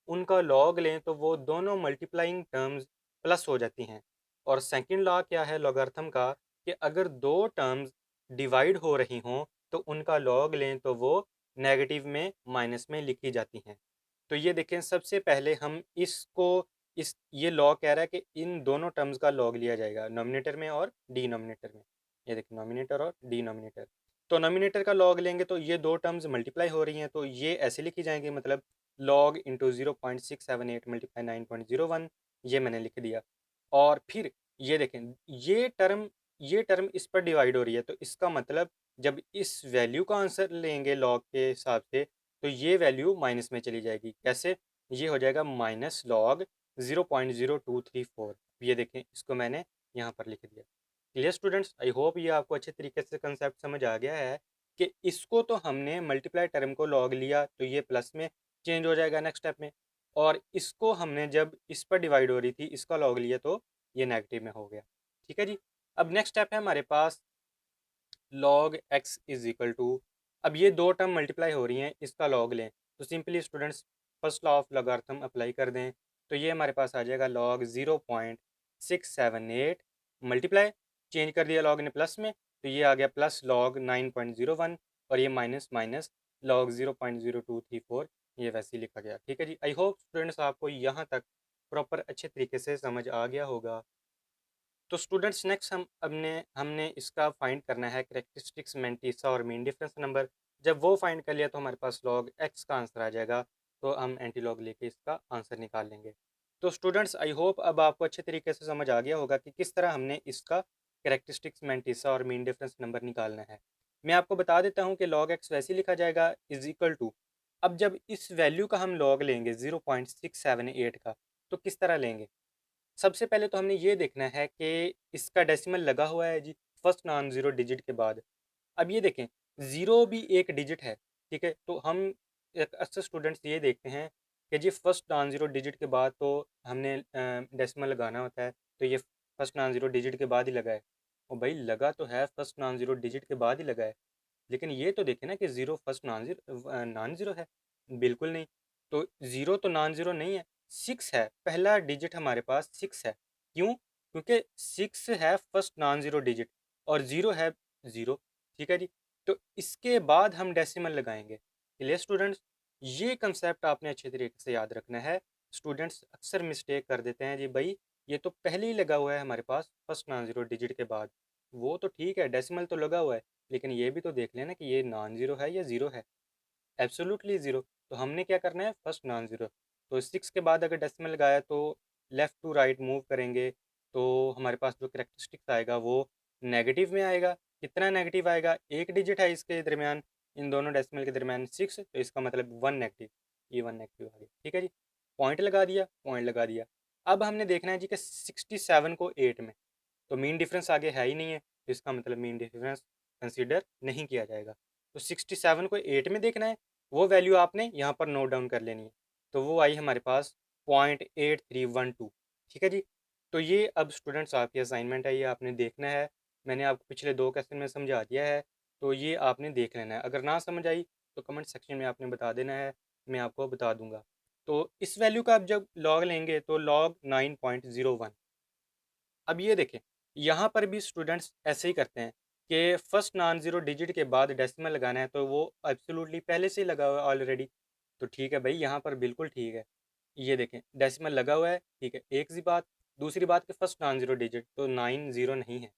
उनका लॉग लें तो वो दोनों मल्टीप्लाइंग टर्म्स प्लस हो जाती हैं। और सेकंड लॉ क्या है लॉगरिथम का, कि अगर दो टर्म्स डिवाइड हो रही हों तो उनका लॉग लें तो वो नेगेटिव में, माइनस में लिखी जाती हैं। तो ये देखें, सबसे पहले हम इसको, इस ये लॉ कह रहा है कि इन दोनों टर्म्स का लॉग लिया जाएगा नॉमिनेटर में और डिनोमिनेटर में। ये देखिए नॉमिनेटर और डिनोमिनेटर। तो नॉमिनेटर का लॉग लेंगे तो ये दो टर्म्स मल्टीप्लाई हो रही हैं तो ये ऐसे लिखी जाएंगी, मतलब log इंटू 0.678 मल्टीप्लाई 9.01, ये मैंने लिख दिया। और फिर ये देखें, ये टर्म इस पर डिवाइड हो रही है, तो इसका मतलब जब इस वैल्यू का आंसर लेंगे लॉग के हिसाब से तो ये वैल्यू माइनस में चली जाएगी। कैसे? ये हो जाएगा माइनस लॉग 0.0234। ये देखें, इसको मैंने यहाँ पर लिख दिया। Clear students? आई होप ये आपको अच्छे तरीके से कंसेप्ट समझ आ गया है कि इसको तो हमने मल्टीप्लाई टर्म को लॉग लिया तो ये प्लस में चेंज हो जाएगा नेक्स्ट स्टेप में, और इसको हमने जब इस पर डिवाइड हो रही थी इसका लॉग लिया तो ये नेगेटिव में हो गया। ठीक है जी। अब नेक्स्ट स्टेप है हमारे पास log x is equal to, अब ये दो टर्म मल्टीप्लाई हो रही हैं, इसका लॉग लें तो simply students first law of logarithm apply कर दें, तो ये हमारे पास आ जाएगा log 0.678 मल्टीप्लाई, चेंज कर दिया लॉग ने प्लस में तो ये आ गया प्लस log 9.01, और ये माइनस माइनस log 0.0234, ये वैसे ही लिखा गया। ठीक है जी। आई होप स्टूडेंट्स आपको यहाँ तक प्रॉपर अच्छे तरीके से समझ आ गया होगा। तो स्टूडेंट्स नेक्स्ट हमने इसका फाइंड करना है करेक्टरिस्टिक्स मेंटिसा और मीन डिफरेंस नंबर। जब वो फाइंड कर लिया तो हमारे पास log x का आंसर आ जाएगा, तो हम एंटी लॉग लेके इसका आंसर निकाल लेंगे। तो स्टूडेंट्स आई होप अब आपको अच्छे तरीके से समझ आ गया होगा कि किस तरह हमने इसका करेक्टरिस्टिक्स मेंटिसा और मीन डिफरेंस नंबर निकालना है। मैं आपको बता देता हूँ कि log x वैसे ही लिखा जाएगा इज इक्वल टू, अब जब इस वैल्यू का हम log लेंगे 0.678 का, तो किस तरह लेंगे? सबसे पहले तो हमने ये देखना है कि इसका डेसिमल लगा हुआ है जी फर्स्ट नॉन ज़ीरो डिजिट के बाद। अब ये देखें, ज़ीरो भी एक डिजिट है, ठीक है? तो हम अक्सर स्टूडेंट्स ये देखते हैं कि जी फर्स्ट नॉन ज़ीरो डिजिट के बाद तो हमने डेसिमल लगाना होता है, तो ये फर्स्ट नॉन ज़ीरो डिजिट के बाद ही लगा है। और भाई लगा तो है फर्स्ट नॉन ज़ीरो डिजिट के बाद ही लगा है, लेकिन ये तो देखें ना कि ज़ीरो फर्स्ट नॉन ज़ीरो है, बिल्कुल नहीं। तो ज़ीरो तो नॉन ज़ीरो नहीं है, सिक्स है, पहला डिजिट हमारे पास सिक्स है। क्यों? क्योंकि सिक्स है फर्स्ट नॉन ज़ीरो डिजिट और ज़ीरो है ज़ीरो। ठीक है जी। तो इसके बाद हम डेसिमल लगाएंगे। Clear students? ये कंसेप्ट आपने अच्छे तरीके से याद रखना है। स्टूडेंट्स अक्सर मिस्टेक कर देते हैं जी, भाई ये तो पहले ही लगा हुआ है हमारे पास फर्स्ट नॉन ज़ीरो डिजिट के बाद। वो तो ठीक है, डेसिमल तो लगा हुआ है, लेकिन ये भी तो देख लेना कि ये नॉन ज़ीरो है या ज़ीरो है। Absolutely zero. तो हमने क्या करना है, फर्स्ट नॉन ज़ीरो। तो सिक्स के बाद अगर डेसिमल लगाया तो लेफ़्ट टू राइट मूव करेंगे, तो हमारे पास जो करेक्टरिस्टिक्स आएगा वो नेगेटिव में आएगा। कितना नेगेटिव आएगा? एक डिजिट है इसके दरमियान, इन दोनों डेसिमल के दरमियान सिक्स, तो इसका मतलब वन नेगेटिव, ये वन नेगेटिव आ गया। ठीक है जी। पॉइंट लगा दिया, पॉइंट लगा दिया। अब हमने देखना है जी कि 67 को 8 में, तो मीन डिफरेंस आगे है ही नहीं है, तो इसका मतलब मीन डिफरेंस कंसीडर नहीं किया जाएगा। तो 67 को 8 में देखना है, वो वैल्यू आपने यहाँ पर नोट डाउन कर लेनी है। तो वो आई हमारे पास 0.8312। ठीक है जी। तो ये अब स्टूडेंट्स आपकी असाइनमेंट है, ये आपने देखना है। मैंने आपको पिछले दो क्वेश्चन में समझा दिया है, तो ये आपने देख लेना है। अगर ना समझ आई तो कमेंट सेक्शन में आपने बता देना है, मैं आपको बता दूंगा। तो इस वैल्यू का आप जब लॉग लेंगे तो लॉग 9.01। अब ये देखें, यहाँ पर भी स्टूडेंट्स ऐसे ही करते हैं कि फर्स्ट नॉन ज़ीरो डिजिट के बाद डेसिमल लगाना है, तो वो एब्सोल्युटली पहले से ही लगा हुआ है ऑलरेडी। तो ठीक है भाई, यहाँ पर बिल्कुल ठीक है। ये देखें डेसिमल लगा हुआ है, ठीक है, एक सी बात। दूसरी बात कि फर्स्ट नॉन ज़ीरो डिजिट तो 90 नहीं है।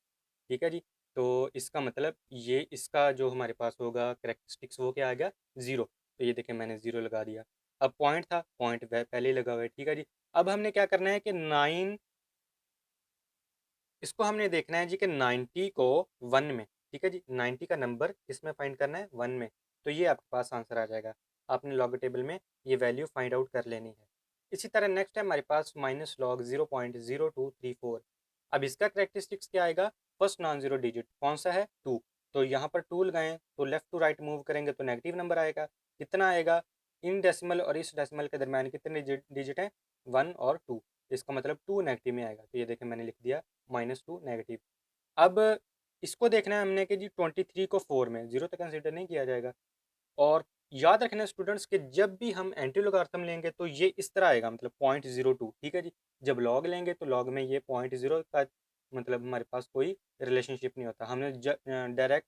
ठीक है जी। तो इसका मतलब ये इसका जो हमारे पास होगा करेक्टरिस्टिक्स वो क्या आ गया? ज़ीरो। तो ये देखें मैंने ज़ीरो लगा दिया। अब पॉइंट था, पॉइंट पहले ही लगा हुआ है। ठीक है जी। अब हमने क्या करना है कि नाइन, इसको हमने देखना है जी कि 90 को 1 में, ठीक है जी, 90 का नंबर किसमें फाइंड करना है? 1 में। तो ये आपके पास आंसर आ जाएगा। आपने लॉग टेबल में ये वैल्यू फाइंड आउट कर लेनी है। इसी तरह नेक्स्ट है हमारे पास माइनस लॉग 0.0234। अब इसका करेक्टरिस्टिक्स क्या आएगा? फर्स्ट नॉन जीरो डिजिट कौन सा है? 2। तो यहाँ पर 2 लगाएं तो लेफ्ट टू राइट मूव करेंगे तो नेगेटिव नंबर आएगा। कितना आएगा? इन डेसिमल और इस डेसिमल के दरमियान कितने डिजिट हैं? 1 और 2। इसका मतलब 2 नेगेटिव में आएगा। तो ये देखें मैंने लिख दिया -2 नेगेटिव। अब इसको देखना है हमने कि जी 23 को 4 में, जीरो तो कंसिडर नहीं किया जाएगा। और याद रखना स्टूडेंट्स कि जब भी हम एंटी लॉगरिथम लेंगे तो ये इस तरह आएगा, मतलब 0.02। ठीक है जी। जब लॉग लेंगे तो लॉग में ये 0.0 का मतलब हमारे पास कोई रिलेशनशिप नहीं होता। हमने डायरेक्ट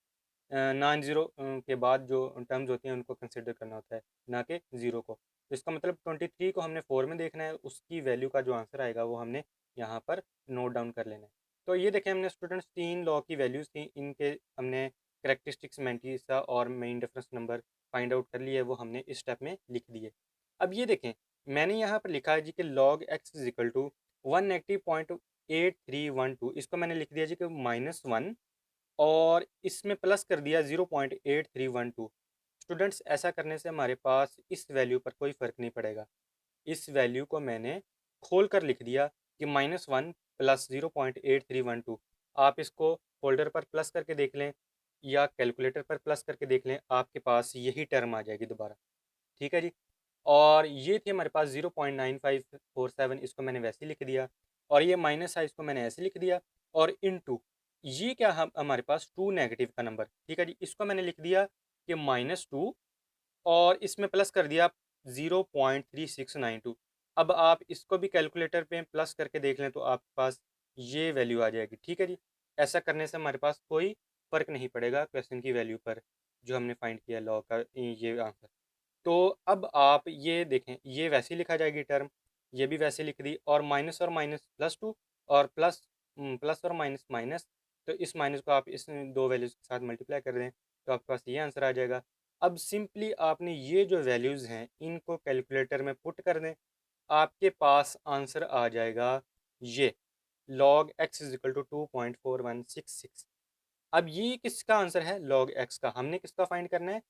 नॉन ज़ीरो के बाद जो टर्म्स होती हैं उनको कंसिडर करना होता है, ना कि ज़ीरो को। तो इसका मतलब 23 को हमने 4 में देखना है, उसकी वैल्यू का जो आंसर आएगा वो हमने यहाँ पर नोट डाउन कर लेना है। तो ये देखें हमने स्टूडेंट्स 3 लॉ की वैल्यूज़ थी, इनके हमने करेक्टरिस्टिक्स मेंटिसा और main difference number find out कर लिए, वो हमने इस स्टेप में लिख दिए। अब ये देखें, मैंने यहाँ पर लिखा है जी कि log x is equal to 180.8312, इसको मैंने लिख दिया जी कि -1 और इसमें प्लस कर दिया 0.8312। स्टूडेंट्स, ऐसा करने से हमारे पास इस वैल्यू पर कोई फ़र्क नहीं पड़ेगा। इस वैल्यू को मैंने खोल कर लिख दिया कि -1 प्लस 0.8312। आप इसको फोल्डर पर प्लस करके देख लें या कैलकुलेटर पर प्लस करके देख लें, आपके पास यही टर्म आ जाएगी दोबारा। ठीक है जी। और ये थी हमारे पास 0.9547, इसको मैंने वैसे ही लिख दिया। और ये माइनस है, इसको मैंने ऐसे लिख दिया। और इनटू ये क्या, हम हमारे पास टू नेगेटिव का नंबर, ठीक है जी, इसको मैंने लिख दिया कि -2 और इसमें प्लस कर दिया 0.3692। अब आप इसको भी कैलकुलेटर पे प्लस करके देख लें तो आपके पास ये वैल्यू आ जाएगी। ठीक है जी। ऐसा करने से हमारे पास कोई फ़र्क नहीं पड़ेगा क्वेश्चन की वैल्यू पर, जो हमने फाइंड किया लॉ का ये आंसर। तो अब आप ये देखें, ये वैसे ही लिखा जाएगी टर्म, ये भी वैसे लिख दी, और माइनस और माइनस +2 और प्लस प्लस और माइनस माइनस, तो इस माइनस को आप इस दो वैल्यूज़ के साथ मल्टीप्लाई कर दें तो आपके पास ये आंसर आ जाएगा। अब सिंपली आपने ये जो वैल्यूज़ हैं इनको कैलकुलेटर में पुट कर दें, आपके पास आंसर आ जाएगा ये log x is equal to 2.4166। अब ये किसका आंसर है? log x का। हमने किसका फाइंड करना है?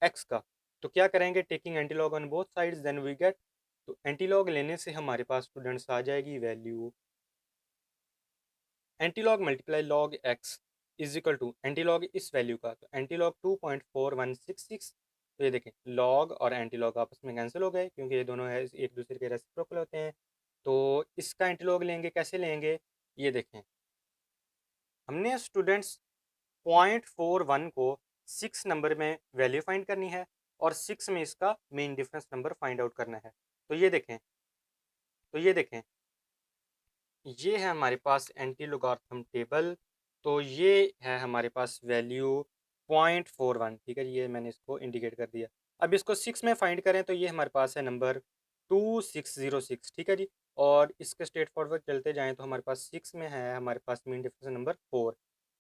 x का। तो क्या करेंगे? Taking antilog on both sides then we get, तो एंटीलॉग लेने से हमारे पास स्टूडेंट्स आ जाएगी value antilog multiply log x is equal to antilog इस वैल्यू का, तो एंटीलॉग 2.4166। तो ये देखें, log और एंटीलॉग आपस में कैंसिल हो गए क्योंकि ये दोनों है एक दूसरे के रेसिप्रोकल होते हैं। तो इसका एंटीलॉग लेंगे, कैसे लेंगे? ये देखें, हमने स्टूडेंट्स 0.41 को 6 नंबर में वैल्यू फाइंड करनी है और 6 में इसका main difference number find out करना है। तो ये देखें, तो ये देखें, ये है हमारे पास एंटी लोगारिथम टेबल। तो ये है हमारे पास वैल्यू 0.41। ठीक है, ये मैंने इसको इंडिकेट कर दिया। अब इसको 6 में फाइंड करें तो ये हमारे पास है नंबर 2606। ठीक है जी। और इसके स्ट्रेट फॉरवर्ड चलते जाएं तो हमारे पास 6 में है हमारे पास मीन डिफरेंस नंबर 4,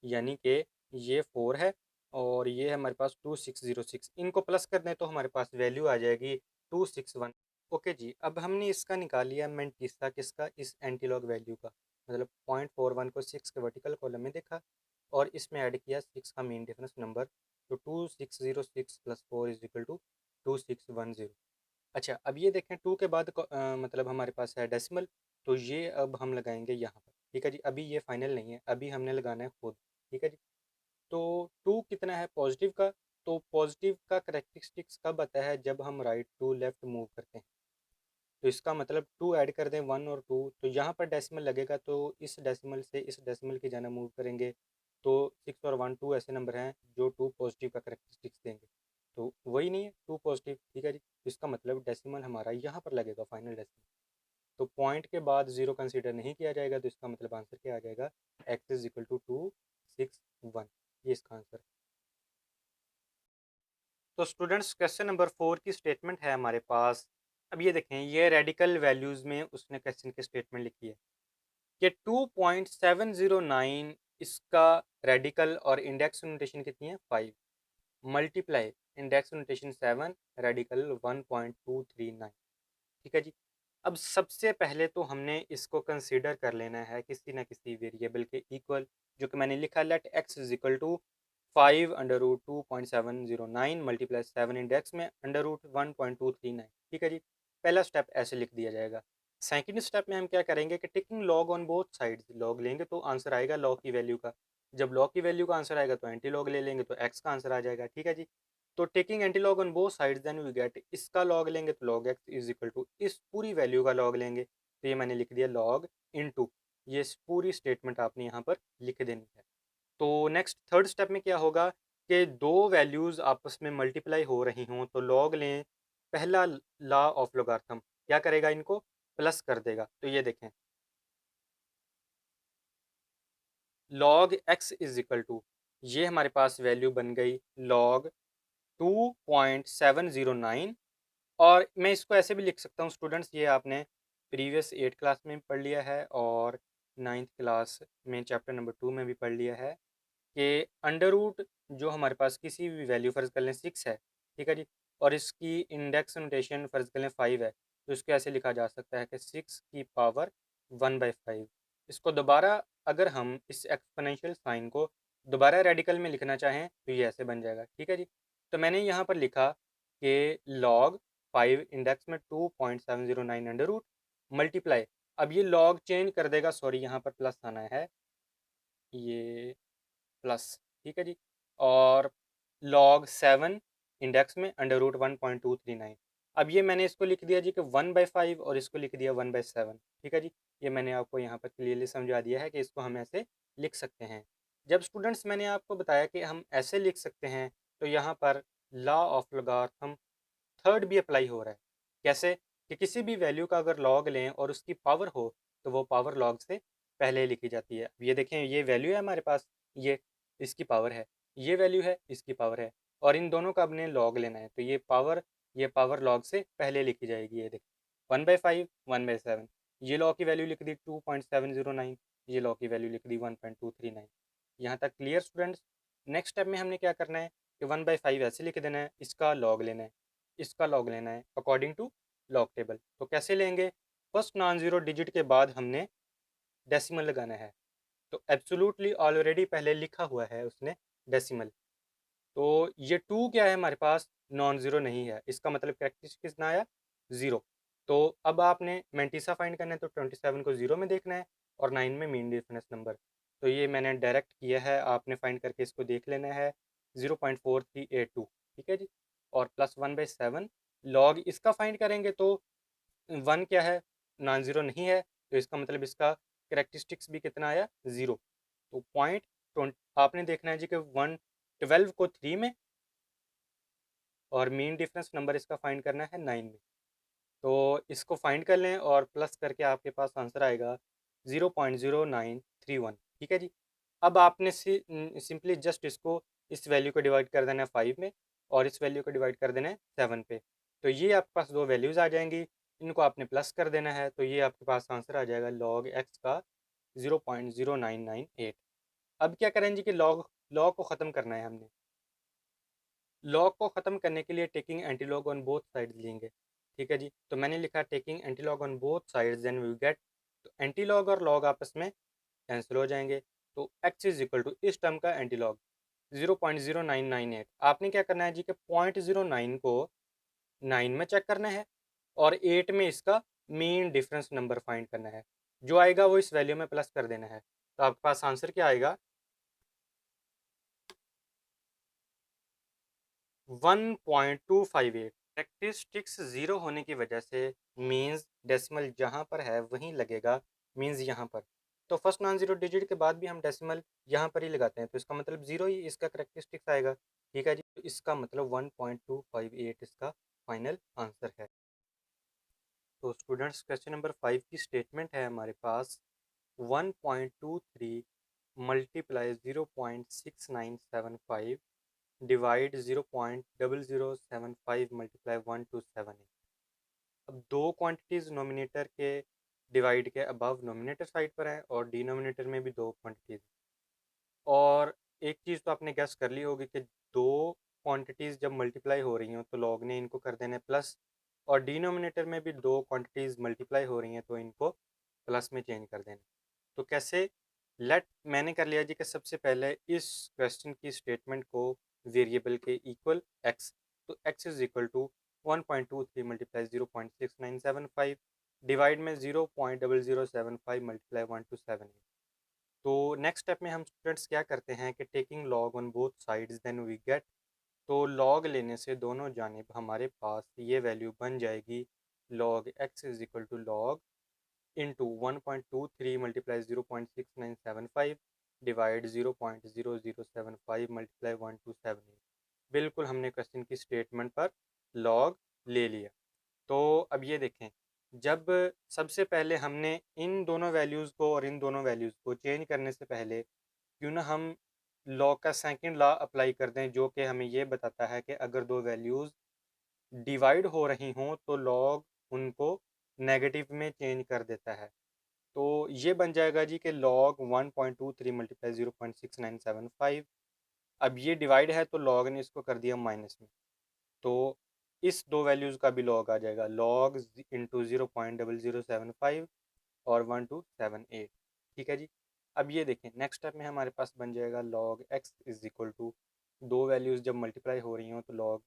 यानी कि ये 4 है और ये है हमारे पास 2606। इनको प्लस कर दें तो हमारे पास वैल्यू आ जाएगी 261। ओके जी। अब हमने इसका निकाल लिया मैंटीसा किसका, इस एंटीलॉग वैल्यू का, मतलब 0.41 को 6 के वर्टिकल कॉलम में देखा और इसमें ऐड किया 6 का मेन डिफरेंस नंबर, तो 2606 प्लस 4 इज इक्वल टू 2610। अच्छा, अब ये देखें 2 के बाद मतलब हमारे पास है डेसिमल, तो ये अब हम लगाएंगे यहाँ पर। ठीक है जी। अभी ये फाइनल नहीं है, अभी हमने लगाना है खुद। ठीक है जी। तो 2 कितना है पॉजिटिव का, तो पॉजिटिव का करेक्टरिस्टिक्स कब आता है? जब हम राइट टू लेफ्ट मूव करते हैं। तो इसका मतलब 2 ऐड कर दें, 1 और 2, तो यहाँ पर डेसिमल लगेगा, तो इस डेसिमल से इस डेसिमल की जाना मूव करेंगे तो 6 और 1 2 ऐसे नंबर हैं जो 2 पॉजिटिव का करेक्टरिस्टिक्स देंगे, तो वही नहीं है 2 पॉजिटिव। ठीक है जी। तो इसका मतलब डेसिमल हमारा यहाँ पर लगेगा, फाइनल डेसिमल। तो पॉइंट के बाद जीरो कंसीडर नहीं किया जाएगा, तो इसका मतलब आंसर क्या आ जाएगा? x is equal to 261। ये इसका आंसर है। तो स्टूडेंट्स, क्वेश्चन नंबर 4 की स्टेटमेंट है हमारे पास। अब ये देखें, ये रेडिकल वैल्यूज़ में उसने क्वेश्चन की स्टेटमेंट लिखी है कि 2.709 इसका रेडिकल और इंडेक्स नोटेशन कितनी है? 5 मल्टीप्लाई इंडेक्स नोटेशन 7, रेडिकल 1.239। ठीक है जी। अब सबसे पहले तो हमने इसको कंसीडर कर लेना है किसी ना किसी वेरिएबल के इक्वल, जो कि मैंने लिखा, let x is equal to 5√2.709 multiply 7 index में √1.239। ठीक है जी। पहला स्टेप ऐसे लिख दिया जाएगा। सेकंड स्टेप में हम क्या करेंगे कि taking log on both sides, log लेंगे तो आंसर आएगा लॉग की वैल्यू का। जब लॉग की वैल्यू का आंसर आएगा तो एंटी लॉग ले लेंगे तो एक्स का आंसर आ जाएगा। ठीक है जी। तो taking anti log on both sides then we get, इसका लॉग लेंगे तो log x is equal to इस पूरी वैल्यू का लॉग लेंगे, तो ये मैंने लिख दिया लॉग इनटू, ये पूरी स्टेटमेंट आपने यहाँ पर लिख देनी है। तो नेक्स्ट थर्ड स्टेप में क्या होगा कि दो वैल्यूज़ आपस में मल्टीप्लाई हो रही हों तो लॉग लें। पहला लॉ ऑफ लोगार्थम क्या करेगा? इनको प्लस कर देगा। तो ये देखें, log x is equal to, ये हमारे पास वैल्यू बन गई लॉग 2.709। और मैं इसको ऐसे भी लिख सकता हूँ स्टूडेंट्स, ये आपने प्रीवियस 8 क्लास में भी पढ़ लिया है और 9th क्लास में चैप्टर नंबर 2 में भी पढ़ लिया है कि अंडर रूट जो हमारे पास किसी भी वैल्यू, फर्ज कर लें 6 है, ठीक है जी, और इसकी इंडेक्स नोटेशन फ़र्ज़ कर लें 5 है, तो इसको ऐसे लिखा जा सकता है कि 6 की पावर 1/5। इसको दोबारा अगर हम इस एक्सपोनेंशियल साइन को दोबारा रेडिकल में लिखना चाहें तो ये ऐसे बन जाएगा। ठीक है जी। तो मैंने यहाँ पर लिखा कि लॉग 5 इंडेक्स में 2.709 अंडर रूट मल्टीप्लाई, अब ये लॉग चेंज कर देगा, सॉरी यहाँ पर प्लस आना है, ये प्लस, ठीक है जी। और लॉग 7 इंडेक्स में अंडर रूट 1.239, अब ये मैंने इसको लिख दिया जी कि 1/5 और इसको लिख दिया 1/7। ठीक है जी। ये मैंने आपको यहाँ पर क्लियरली समझा दिया है कि इसको हम ऐसे लिख सकते हैं। जब स्टूडेंट्स मैंने आपको बताया कि हम ऐसे लिख सकते हैं, तो यहाँ पर लॉ ऑफ लॉगरिथम थर्ड भी अप्लाई हो रहा है। कैसे कि किसी भी वैल्यू का अगर लॉग लें और उसकी पावर हो तो वो पावर लॉग से पहले लिखी जाती है। अब ये देखें, ये वैल्यू है हमारे पास, ये इसकी पावर है, ये वैल्यू है, इसकी पावर है, और इन दोनों का अपने लॉग लेना है, तो ये पावर लॉग से पहले लिखी जाएगी। ये देखें 1/5 1/7, ये लॉग की वैल्यू लिख दी 2.709, ये लॉग की वैल्यू लिख दी 1.239। यहाँ तक क्लियर स्टूडेंट्स? नेक्स्ट स्टेप में हमने क्या करना है कि 1/5 ऐसे लिख देना है, इसका लॉग लेना है, इसका लॉग लेना है अकॉर्डिंग टू लॉग टेबल। तो कैसे लेंगे? फर्स्ट नॉन ज़ीरो डिजिट के बाद हमने डेसिमल लगाना है, तो एब्सोल्युटली ऑलरेडी पहले लिखा हुआ है उसने डेसिमल, तो ये 2 क्या है हमारे पास, नॉन ज़ीरो नहीं है, इसका मतलब कैरेक्टरिस्टिक कितना आया, ज़ीरो। तो अब आपने मैंटीसा फाइंड करना है, तो 27 को ज़ीरो में देखना है और 9 में मीन डिफरेंस नंबर, तो ये मैंने डायरेक्ट किया है, आपने फाइंड करके इसको देख लेना है 0.4382। ठीक है जी। और प्लस 1/7 लॉग इसका फाइंड करेंगे, तो 1 क्या है, नॉन ज़ीरो नहीं है, तो इसका मतलब इसका करेक्टरिस्टिक्स भी कितना आया, ज़ीरो। तो पॉइंट आपने देखना है जी कि 112 को 3 में और मीन डिफरेंस नंबर इसका फाइंड करना है 9 में, तो इसको फाइंड कर लें और प्लस करके आपके पास आंसर आएगा 0.0931। ठीक है जी। अब आपने सिंपली जस्ट इसको इस वैल्यू को डिवाइड कर देना है 5 में और इस वैल्यू को डिवाइड कर देना है 7 पे, तो ये आपके पास दो वैल्यूज़ आ जाएंगी, इनको आपने प्लस कर देना है, तो ये आपके पास आंसर आ जाएगा लॉग एक्स का 0.0998। अब क्या करें जी कि लॉग लॉग को ख़त्म करना है हमने। लॉग को ख़त्म करने के लिए taking anti log on both sides लेंगे। ठीक है जी। तो मैंने लिखा taking anti log on both sides then we get, तो एंटी लॉग और लॉग आपस में कैंसिल हो जाएंगे, तो x इज इक्वल टू इस टर्म का एंटी लॉग 0.0998। आपने क्या करना है जी कि 0.09 को 9 में चेक करना है और 8 में इसका मीन डिफरेंस नंबर फाइंड करना है, जो आएगा वो इस वैल्यू में प्लस कर देना है, तो आपके पास आंसर क्या आएगा, 1.258। प्रैक्टिस्टिक्स ज़ीरो होने की वजह से मीन्स डेसिमल जहाँ पर है वहीं लगेगा, मीन्स यहाँ पर, तो फर्स्ट नॉन ज़ीरो डिजिट के बाद भी हम डेसिमल यहाँ पर ही लगाते हैं, तो इसका मतलब ज़ीरो ही इसका करेक्टरिस्टिक्स आएगा। ठीक है जी। तो इसका मतलब 1.258 इसका फाइनल आंसर है। तो स्टूडेंट्स क्वेश्चन नंबर 5 की स्टेटमेंट है हमारे पास 1.23 मल्टीप्लाई 0.6975 डिवाइड 0.0075 मल्टीप्लाई 1278। अब दो क्वांटिटीज़ नोमिनेटर के डिवाइड के अबव नोमिनेटर साइड पर है और डिनोमिनेटर में भी दो क्वांटिटीज़, और एक चीज़ तो आपने गेस कर ली होगी कि दो क्वांटिटीज़ जब मल्टीप्लाई हो रही हों तो लॉग ने इनको कर देना है प्लस, और डिनोमिनेटर में भी दो क्वांटिटीज़ मल्टीप्लाई हो रही हैं तो इनको प्लस में चेंज कर देना। तो कैसे, लेट मैंने कर लिया जी कि सबसे पहले इस क्वेश्चन की स्टेटमेंट को वेरिएबल के इक्वल एक्स, तो x is equal to 1.23 multiply 0.6975 divide में 0.0075 मल्टीप्लाई 1278। तो नेक्स्ट स्टेप में हम स्टूडेंट्स क्या करते हैं कि taking log on both sides then we get, तो लॉग लेने से दोनों जानिब हमारे पास ये वैल्यू बन जाएगी log x is equal to log into 1.23 multiply 0.6975 divide 0.0075 multiply 1278। बिल्कुल हमने क्वेश्चन की स्टेटमेंट पर लॉग ले लिया। तो अब ये देखें, जब सबसे पहले हमने इन दोनों वैल्यूज़ को और इन दोनों वैल्यूज़ को चेंज करने से पहले क्यों ना हम लॉ का सेकंड लॉ अप्लाई कर दें, जो कि हमें ये बताता है कि अगर दो वैल्यूज़ डिवाइड हो रही हों तो लॉग उनको नेगेटिव में चेंज कर देता है। तो ये बन जाएगा जी कि लॉग 1.23 मल्टीप्लाई 0.6975, अब ये डिवाइड है तो लॉग ने इसको कर दिया माइनस में, तो इस दो वैल्यूज़ का भी लॉग आ जाएगा, लॉग इंटू 0.0075 और 1278। ठीक है जी। अब ये देखें नेक्स्ट स्टेप में हमारे पास बन जाएगा log x is equal to, दो वैल्यूज़ जब मल्टीप्लाई हो रही हों तो लॉग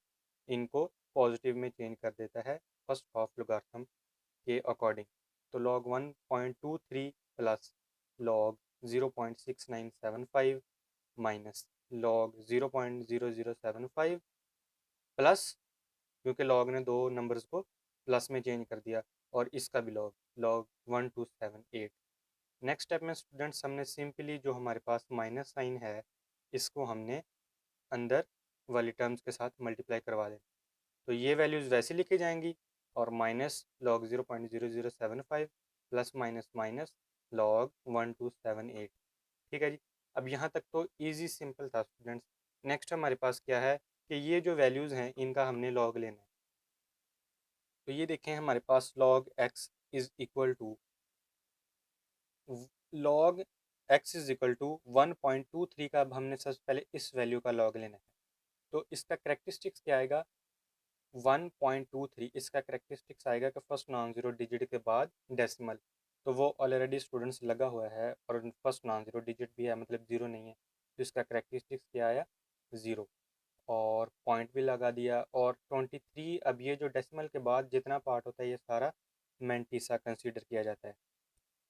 इनको पॉजिटिव में चेंज कर देता है फर्स्ट हाफ लोगार्थम के अकॉर्डिंग। तो log 1.23 plus log 0.6975 minus log 0.0075 plus, क्योंकि लॉग ने दो नंबर्स को प्लस में चेंज कर दिया, और इसका भी लॉग, लॉग 1278। नेक्स्ट स्टेप में स्टूडेंट्स हमने सिंपली जो हमारे पास माइनस साइन है इसको हमने अंदर वाली टर्म्स के साथ मल्टीप्लाई करवा दें, तो ये वैल्यूज़ वैसे लिखी जाएंगी, और minus log 0.0075 plus minus minus log 1278। ठीक है जी। अब यहाँ तक तो इजी सिंपल था स्टूडेंट्स। नेक्स्ट हमारे पास क्या है कि ये जो वैल्यूज़ हैं इनका हमने लॉग लेना है। तो ये देखें हमारे पास log x is equal to log x is equal to 1.23 का, अब हमने सबसे पहले इस वैल्यू का लॉग लेना है। तो इसका करेक्टरिस्टिक्स क्या आएगा, 1.23 इसका करेक्टरिस्टिक्स आएगा कि फर्स्ट नॉन ज़ीरो डिजिट के बाद डेसिमल, तो वो ऑलरेडी स्टूडेंट्स लगा हुआ है और फर्स्ट नॉन ज़ीरो डिजिट भी है, मतलब ज़ीरो नहीं है, तो इसका करेक्टरिस्टिक्स क्या आया, ज़ीरो, और पॉइंट भी लगा दिया। और 23, अब ये जो डेसिमल के बाद जितना पार्ट होता है ये सारा मैंटीसा कंसीडर किया जाता है।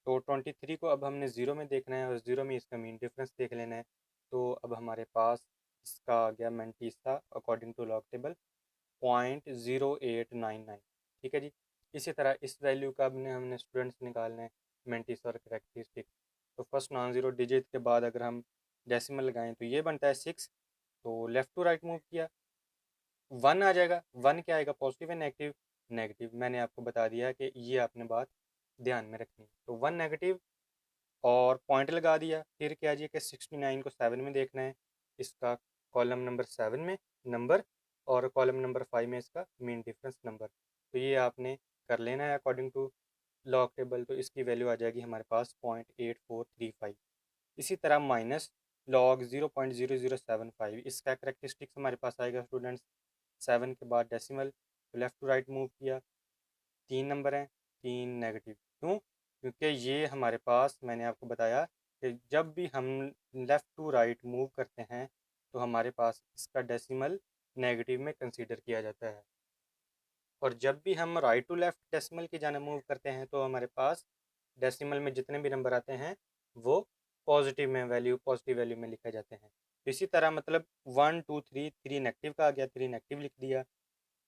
तो 23 को अब हमने ज़ीरो में देखना है और ज़ीरो में इसका मीन डिफरेंस देख लेना है। तो अब हमारे पास इसका आ गया mantissa according to log table 0.0899। ठीक है जी। इसी तरह इस वैल्यू का हमने हमने स्टूडेंट्स निकालना है मैंटीसा और करेक्टरिस्टिक। तो फर्स्ट नॉन ज़ीरो डिजिट के बाद अगर हम डेसिमल लगाएं तो ये बनता है 6, तो लेफ़्ट टू राइट मूव किया, 1 आ जाएगा। 1 क्या आएगा, पॉजिटिव है नेगेटिव, नेगेटिव, मैंने आपको बता दिया कि ये आपने बात ध्यान में रखनी है। तो 1 नेगेटिव और पॉइंट लगा दिया, फिर क्या जी कि 69 को 7 में देखना है, इसका कॉलम नंबर 7 में नंबर और कॉलम नंबर 5 में इसका मीन डिफरेंस नंबर। तो ये आपने कर लेना है अकॉर्डिंग टू लॉग टेबल। तो इसकी वैल्यू आ जाएगी हमारे पास 0.8435। इसी तरह माइनस लॉग 0.0075, इसका करेक्टरिस्टिक्स हमारे पास आएगा स्टूडेंट्स 7 के बाद डेसिमल, तो लेफ़्ट टू राइट मूव किया, 3 नंबर हैं, 3 नेगेटिव, क्यों, क्योंकि ये हमारे पास मैंने आपको बताया कि जब भी हम लेफ़्ट टू राइट मूव करते हैं तो हमारे पास इसका डेसिमल नेगेटिव में कंसीडर किया जाता है, और जब भी हम राइट टू लेफ़्ट डेसिमल की जाने मूव करते हैं तो हमारे पास डेसिमल में जितने भी नंबर आते हैं वो पॉजिटिव में वैल्यू, पॉजिटिव वैल्यू में लिखे जाते हैं। इसी तरह मतलब 1 2 3, 3 नेगेटिव का आ गया, 3 नेगेटिव लिख दिया,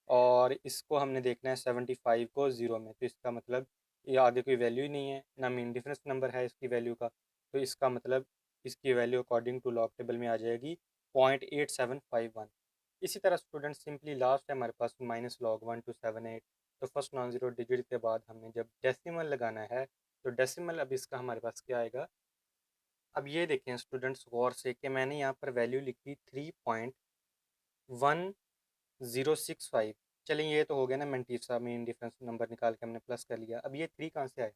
और इसको हमने देखना है 75 को ज़ीरो में, तो इसका मतलब ये आगे कोई वैल्यू ही नहीं है, ना मीन डिफरेंस नंबर है इसकी वैल्यू का, तो इसका मतलब इसकी value according to log table में आ जाएगी 0.8751। इसी तरह स्टूडेंट सिंपली लास्ट है हमारे पास माइनस लॉग 1278। तो फर्स्ट नॉन ज़ीरो डिजिट के बाद हमने जब डेसिमल लगाना है तो डेसिमल अब इसका हमारे पास क्या आएगा। अब ये देखें स्टूडेंट्स गौर से कि मैंने यहाँ पर वैल्यू लिखी 3.1065। चलिए ये तो हो गया ना, मैंटीसा मीन डिफरेंस नंबर निकाल के हमने प्लस कर लिया। अब ये 3 कहाँ से आया,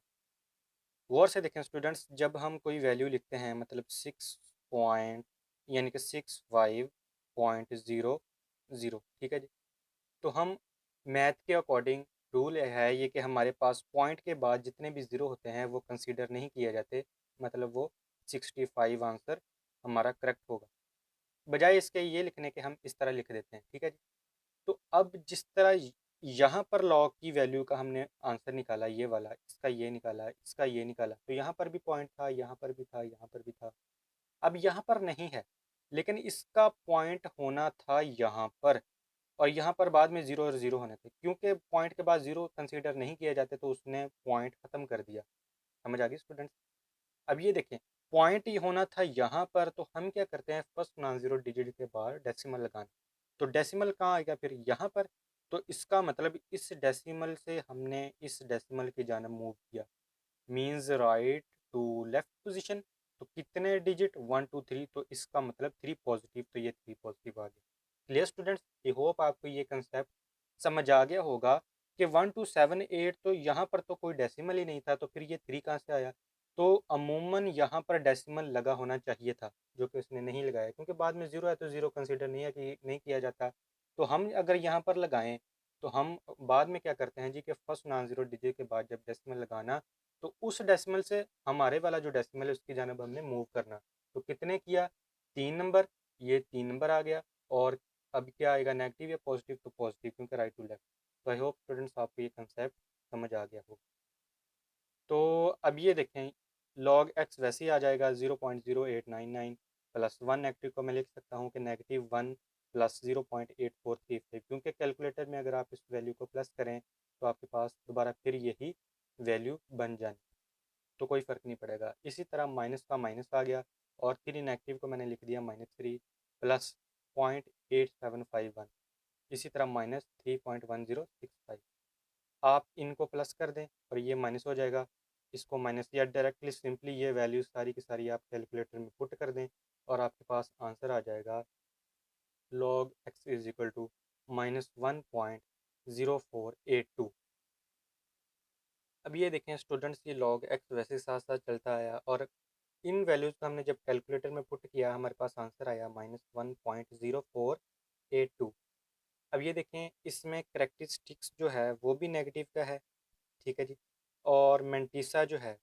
गौर से देखें स्टूडेंट्स, जब हम कोई वैल्यू लिखते हैं मतलब 6 पॉइंट यानी कि 65.00, ठीक है जी, तो हम मैथ के अकॉर्डिंग रूल है ये कि हमारे पास पॉइंट के बाद जितने भी ज़ीरो होते हैं वो कंसीडर नहीं किए जाते, मतलब वो 65 आंसर हमारा करेक्ट होगा। बजाय इसके ये लिखने के हम इस तरह लिख देते हैं, ठीक है जी। तो अब जिस तरह यहाँ पर लॉग की वैल्यू का हमने आंसर निकाला, ये वाला, इसका ये निकाला, इसका ये निकाला, तो यहाँ पर भी पॉइंट था, यहाँ पर भी था, यहाँ पर भी था। अब यहाँ पर नहीं है, लेकिन इसका पॉइंट होना था यहाँ पर, और यहाँ पर बाद में ज़ीरो और ज़ीरो होने थे, क्योंकि पॉइंट के बाद ज़ीरो कंसीडर नहीं किए जाते तो उसने पॉइंट ख़त्म कर दिया। समझ आ गई स्टूडेंट्स। अब ये देखें पॉइंट ही होना था यहाँ पर, तो हम क्या करते हैं फर्स्ट नॉन ज़ीरो डिजिट के बाद डेसिमल लगाना, तो डेसिमल कहाँ आएगा फिर यहाँ पर, तो इसका मतलब इस डेसिमल से हमने इस डेसिमल की जानब मूव किया, means right to left position. तो कितने डिजिट, 1 2 3, तो इसका मतलब 3 पॉजिटिव, तो ये 3 पॉजिटिव आ गया। क्लियर स्टूडेंट्स, आई होप आपको ये कंसेप्ट समझ आ गया होगा कि 1278, तो यहाँ पर तो कोई डेसिमल ही नहीं था, तो फिर ये 3 कहाँ से आया। तो अमूमन यहाँ पर डेसिमल लगा होना चाहिए था, जो कि उसने नहीं लगाया, क्योंकि बाद में ज़ीरो है तो ज़ीरो कंसिडर नहीं है कि नहीं किया जाता। तो हम अगर यहाँ पर लगाएं तो हम बाद में क्या करते हैं जी कि फर्स्ट नॉन ज़ीरो डिजिट के बाद जब डेसिमल लगाना तो उस डेसिमल से हमारे वाला जो डेसिमल है उसकी जानब हमने मूव करना। तो कितने किया? 3 नंबर, ये 3 नंबर आ गया। और अब क्या आएगा, नेगेटिव या पॉजिटिव? तो पॉजिटिव, क्योंकि राइट टू लेफ्ट। तो आई होप स्टूडेंट्स आपको ये कंसेप्ट समझ आ गया हो। तो अब ये देखें, लॉग एक्स वैसे ही आ जाएगा 0.0899 प्लस वन। नेगेटिव को मैं लिख सकता हूँ कि नेगेटिव वन प्लस 0.8435, क्योंकि कैलकुलेटर में अगर आप इस वैल्यू को प्लस करें तो आपके पास दोबारा फिर यही वैल्यू बन जानी, तो कोई फ़र्क नहीं पड़ेगा। इसी तरह माइनस का माइनस आ गया और फिर नेगेटिव को मैंने लिख दिया -3 प्लस 0.8751, इसी तरह -3.1065। आप इनको प्लस कर दें और ये माइनस हो जाएगा, इसको माइनस, या डायरेक्टली सिंपली ये वैल्यूज सारी की सारी आप कैलकुलेटर में पुट कर दें और आपके पास आंसर आ जाएगा log x is equal to -1.0482। अब ये देखें स्टूडेंट्स, ये log x वैसे साथ साथ चलता आया और इन वैल्यूज़ को हमने जब कैलकुलेटर में पुट किया हमारे पास आंसर आया -1.0482। अब ये देखें इसमें करेक्टरिस्टिक्स जो है वो भी नेगेटिव का है, ठीक है जी। और मेंटिसा जो है,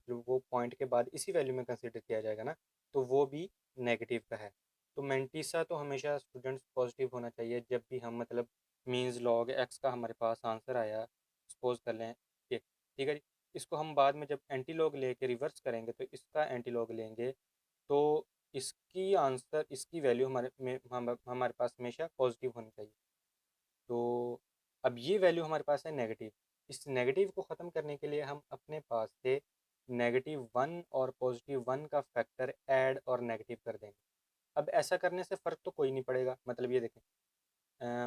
जो वो पॉइंट के बाद इसी वैल्यू में कंसिडर किया जाएगा ना, तो वो भी नेगेटिव का है। तो मेंटिसा तो हमेशा स्टूडेंट्स पॉजिटिव होना चाहिए जब भी हम मतलब मीन्स लॉग एक्स का हमारे पास आंसर आया, सपोज कर लें कि, ठीक है जी। इसको हम बाद में जब एंटी लॉग लेके रिवर्स करेंगे तो इसका एंटी लॉग लेंगे तो इसकी आंसर, इसकी वैल्यू हमारे में हमारे पास हमेशा पॉजिटिव होनी चाहिए। तो अब ये वैल्यू हमारे पास है नेगेटिव। इस नेगेटिव को ख़त्म करने के लिए हम अपने पास से -1 और +1 का फैक्टर ऐड और नेगेटिव कर देंगे। अब ऐसा करने से फ़र्क तो कोई नहीं पड़ेगा, मतलब ये देखें,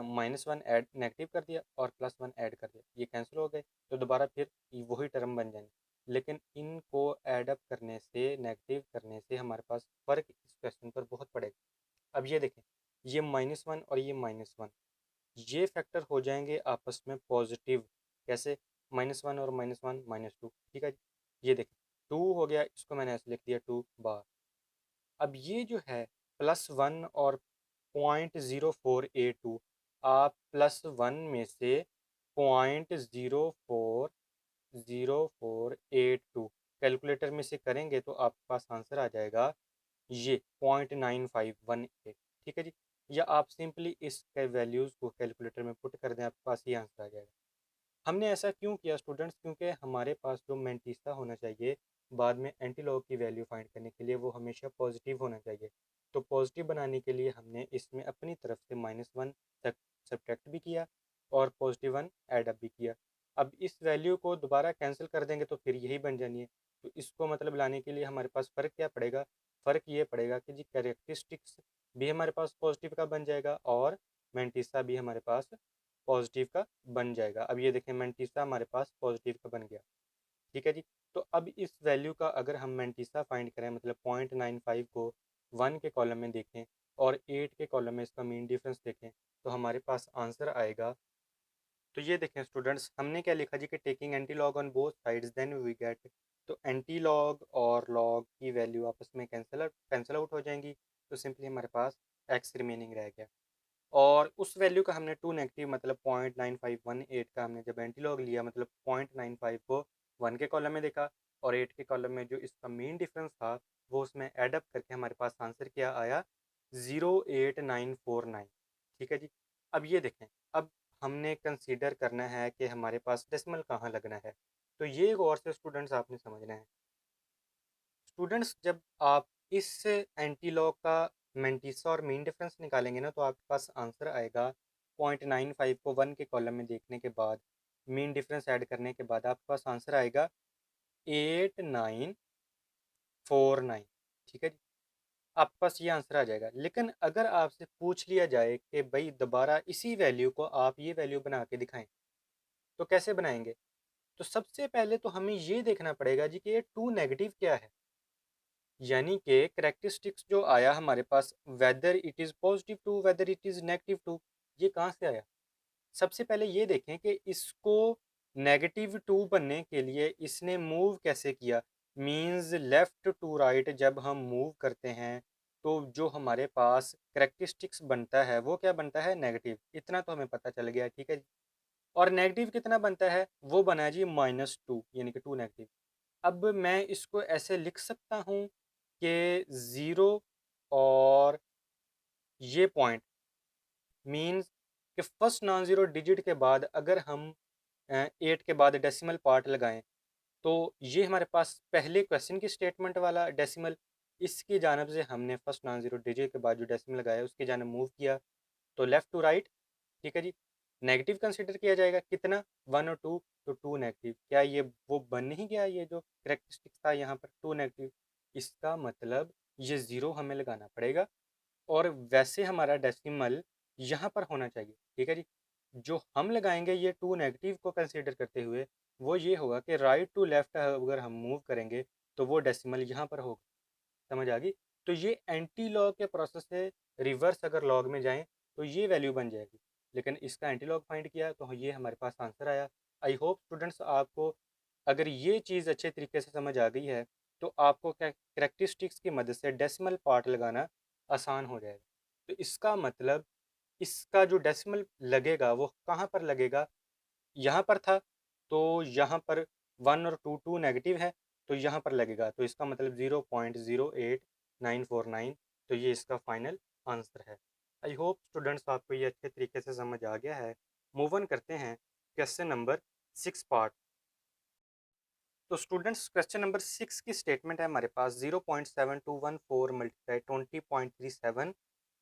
-1 ऐड नेगेटिव कर दिया और +1 ऐड कर दिया, ये कैंसिल हो गए तो दोबारा फिर वही टर्म बन जाएंगे। लेकिन इनको ऐड अप करने से, नेगेटिव करने से हमारे पास फ़र्क इस क्वेश्चन पर बहुत पड़ेगा। अब ये देखें, ये -1 और ये -1, ये फैक्टर हो जाएंगे आपस में पॉजिटिव। कैसे? -1 और -1 -2, ठीक है जी। ये देखें 2 हो गया, इसको मैंने ऐसे लिख दिया 2 बार। अब ये जो है +1 और 0.0482, आप +1 में से 0.040482 कैलकुलेटर में से करेंगे तो आपके पास आंसर आ जाएगा ये 0.9518, ठीक है जी। या आप सिंपली इस वैल्यूज़ को कैलकुलेटर में पुट कर दें, आपके पास ये आंसर आ जाएगा। हमने ऐसा क्यों किया स्टूडेंट्स? क्योंकि हमारे पास जो मेंटिसा होना चाहिए बाद में एंटी लॉग की वैल्यू फाइंड करने के लिए, वो हमेशा पॉजिटिव होना चाहिए। तो पॉजिटिव बनाने के लिए हमने इसमें अपनी तरफ से -1 तक सब्ट्रैक्ट भी किया और +1 ऐड अप भी किया। अब इस वैल्यू को दोबारा कैंसिल कर देंगे तो फिर यही बन जानी है। तो इसको मतलब लाने के लिए हमारे पास फ़र्क क्या पड़ेगा? फ़र्क ये पड़ेगा कि जी कैरेक्टरिस्टिक्स भी हमारे पास पॉजिटिव का बन जाएगा और मेंटिसा भी हमारे पास पॉजिटिव का बन जाएगा। अब ये देखें, मेंटिसा हमारे पास पॉजिटिव का बन गया, ठीक है जी। तो अब इस वैल्यू का अगर हम मेंटिसा फाइंड करें, मतलब 0.95 को 1 के कॉलम में देखें और 8 के कॉलम में इसका मीन डिफरेंस देखें तो हमारे पास आंसर आएगा। तो ये देखें स्टूडेंट्स, हमने क्या लिखा जी कि taking anti log on both sides then we get. तो एंटी लॉग और लॉग की वैल्यू आपस में कैंसिल आउट हो जाएंगी, तो सिंपली हमारे पास एक्स रिमेनिंग रह गया। और उस वैल्यू का हमने टू नेगेटिव मतलब 0.9518 का हमने जब एंटी लॉग लिया, मतलब 0.95 को 1 के कॉलम में देखा और 8 के कॉलम में जो इसका मेन डिफरेंस था वो उसमें ऐड अप करके हमारे पास आंसर क्या आया, 08949, ठीक है जी। अब ये देखें, अब हमने कंसीडर करना है कि हमारे पास डेसिमल कहाँ लगना है। तो ये गौर से स्टूडेंट्स आपने समझना है। स्टूडेंट्स, जब आप इस एंटी लॉग का मेंटिसा और मीन डिफरेंस निकालेंगे ना तो आपके पास आंसर आएगा 0.95 को 1 के कॉलम में देखने के बाद, मीन डिफरेंस ऐड करने के बाद आपके पास आंसर आएगा 8949, ठीक है जी। आपके पास ये आंसर आ जाएगा। लेकिन अगर आपसे पूछ लिया जाए कि भाई दोबारा इसी वैल्यू को आप ये वैल्यू बना के दिखाएं, तो कैसे बनाएंगे? तो सबसे पहले तो हमें ये देखना पड़ेगा जी कि ये टू नेगेटिव क्या है, यानी कि करेक्टरिस्टिक्स जो आया हमारे पास, whether it is positive two whether it is negative two, ये कहाँ से आया? सबसे पहले ये देखें कि इसको नेगेटिव टू बनने के लिए इसने मूव कैसे किया। मींस लेफ़्ट टू राइट जब हम मूव करते हैं तो जो हमारे पास करेक्टरिस्टिक्स बनता है वो क्या बनता है, नेगेटिव। इतना तो हमें पता चल गया, ठीक है। और नेगेटिव कितना बनता है, वो बना है जी -2 यानी कि 2 नेगेटिव। अब मैं इसको ऐसे लिख सकता हूँ कि 0 और ये पॉइंट मीन्स कि फर्स्ट नॉन ज़ीरो डिजिट के बाद अगर हम 8 के बाद डेसिमल पार्ट लगाएं, तो ये हमारे पास पहले क्वेश्चन की स्टेटमेंट वाला डेसिमल, इसकी जानब से हमने फर्स्ट नॉन ज़ीरो डिजिट के बाद जो डेसिमल लगाया उसकी जानब मूव किया, तो लेफ़्ट टू राइट। ठीक है जी। नेगेटिव कंसिडर किया जाएगा कितना, 1 और 2, तो 2 नेगेटिव। क्या ये वो बन नहीं गया, ये जो करेक्टरिस्टिक्स था यहाँ पर 2 नेगेटिव, इसका मतलब ये 0 हमें लगाना पड़ेगा और वैसे हमारा डेसिमल यहाँ पर होना चाहिए। ठीक है जी। जो हम लगाएंगे ये 2 नेगेटिव को कंसीडर करते हुए, वो ये होगा कि राइट टू लेफ्ट अगर हम मूव करेंगे तो वो डेसिमल यहाँ पर होगा। समझ आ गई। तो ये एंटी लॉग के प्रोसेस से रिवर्स अगर लॉग में जाएं तो ये वैल्यू बन जाएगी, लेकिन इसका एंटी लॉग फाइंड किया तो ये हमारे पास आंसर आया। आई होप स्टूडेंट्स आपको अगर ये चीज़ अच्छे तरीके से समझ आ गई है तो आपको क्या करेक्टरिस्टिक्स की मदद से डेसिमल पार्ट लगाना आसान हो जाएगा। तो इसका मतलब इसका जो डेसिमल लगेगा वो कहाँ पर लगेगा, यहाँ पर था, तो यहाँ पर 1 और 2 2 नेगेटिव है, तो यहाँ पर लगेगा, तो इसका मतलब 0.08949, तो ये इसका फाइनल आंसर है। आई होप स्टूडेंट्स आपको ये अच्छे तरीके से समझ आ गया है। मूव ऑन करते हैं क्वेश्चन नंबर 6 पार्ट। तो स्टूडेंट्स क्वेश्चन नंबर 6 की स्टेटमेंट है हमारे पास 0.7214 मल्टीप्लाई 20.37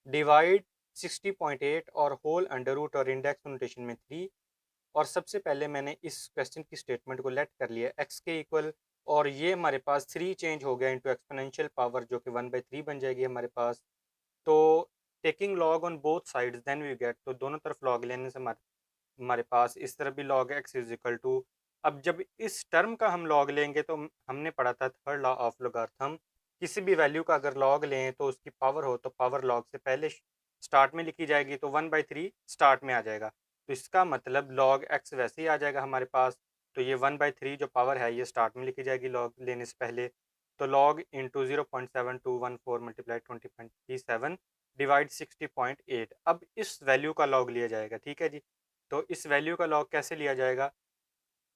डिवाइड 60.8 और होल अंडर रूट और इंडेक्स नोटेशन में 3। और सबसे पहले मैंने इस क्वेश्चन की स्टेटमेंट को लेट कर लिया x के इक्वल, और ये हमारे पास 3 चेंज हो गया इनटू एक्सपोनेंशियल पावर जो कि 1/3 बन जाएगी हमारे पास। तो taking log on both sides then we get, तो दोनों तरफ लॉग लेने से हमारे हमारे पास इस तरफ भी log x is equal to, अब जब इस टर्म का हम लॉग लेंगे तो हमने पढ़ा था थर्ड लॉ ऑफ लोगार्थम, किसी भी वैल्यू का अगर लॉग लें तो उसकी पावर हो तो पावर लॉग से पहले स्टार्ट में लिखी जाएगी, तो 1/3 स्टार्ट में आ जाएगा, तो इसका मतलब लॉग x वैसे ही आ जाएगा हमारे पास। तो ये 1/3 जो पावर है ये स्टार्ट में लिखी जाएगी लॉग लेने से पहले, तो लॉग इंटू 0.7214 मल्टीप्लाई 20.37 डिवाइड 60.8। अब इस वैल्यू का लॉग लिया जाएगा। ठीक है जी। तो इस वैल्यू का लॉग कैसे लिया जाएगा,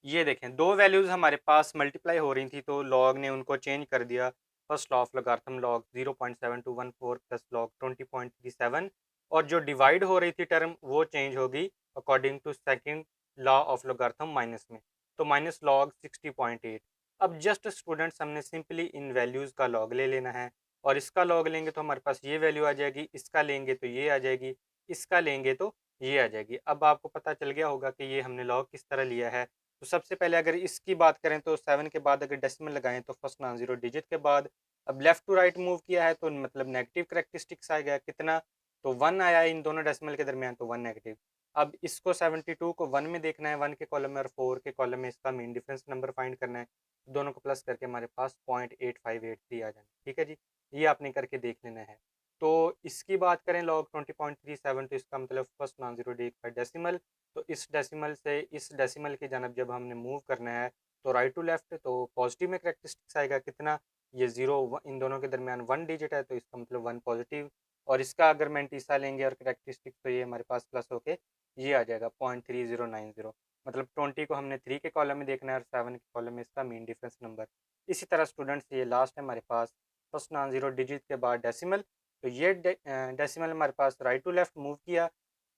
ये देखें दो वैल्यूज़ हमारे पास मल्टीप्लाई हो रही थी तो लॉग ने उनको चेंज कर दिया। First law of logarithm log 0.7214 plus log 20.37, और जो डिवाइड हो रही थी टर्म वो चेंज होगी according to second law of logarithm minus में, तो माइनस लॉग 60.8। अब जस्ट स्टूडेंट्स हमने सिंपली इन वैल्यूज़ का लॉग ले लेना है, और इसका लॉग लेंगे तो हमारे पास ये वैल्यू आ जाएगी, इसका लेंगे तो ये आ जाएगी, इसका लेंगे तो ये आ जाएगी। अब आपको पता चल गया होगा कि ये हमने लॉग किस तरह लिया है। तो सबसे पहले अगर इसकी बात करें तो 7 के बाद अगर डेसिमल लगाएं तो फर्स्ट नॉन जीरो डिजिट के बाद, अब लेफ्ट टू राइट मूव किया है तो मतलब नेगेटिव करेक्टरिस्टिक्स आ गया कितना, तो 1 आया इन दोनों डेसिमल के दरमियान, तो 1 नेगेटिव। अब इसको 72 को 1 में देखना है, 1 के कॉलम में और 4 के कॉलम में इसका मीन डिफरेंस नंबर फाइंड करना है, दोनों को प्लस करके हमारे पास 0.8583 आ जाना। ठीक है जी। ये आपने करके देख लेना है। तो इसकी बात करें लॉग 20.37, तो इसका मतलब फर्स्ट नॉन जीरो डिजिट का डेसिमल, तो इस डेसिमल से इस डेसिमल की जानब जब हमने मूव करना है तो राइट टू लेफ्ट, तो पॉजिटिव में करेक्टरिस्टिक्स आएगा कितना, ये 0 इन दोनों के दरमियान 1 डिजिट है तो इसका मतलब 1 पॉजिटिव, और इसका अगर मैंटीसा लेंगे और करेक्टरिस्टिक्स तो ये हमारे पास प्लस होके ये आ जाएगा 0.3090, मतलब 20 को हमने 3 के कॉलम में देखना है और 7 के कॉलम में इसका मीन डिफरेंस नंबर। इसी तरह स्टूडेंट्स ये लास्ट है हमारे पास फर्स्ट नॉन जीरो डिजिट के बाद डेसिमल, तो ये डेसिमल हमारे पास राइट टू लेफ्ट मूव किया,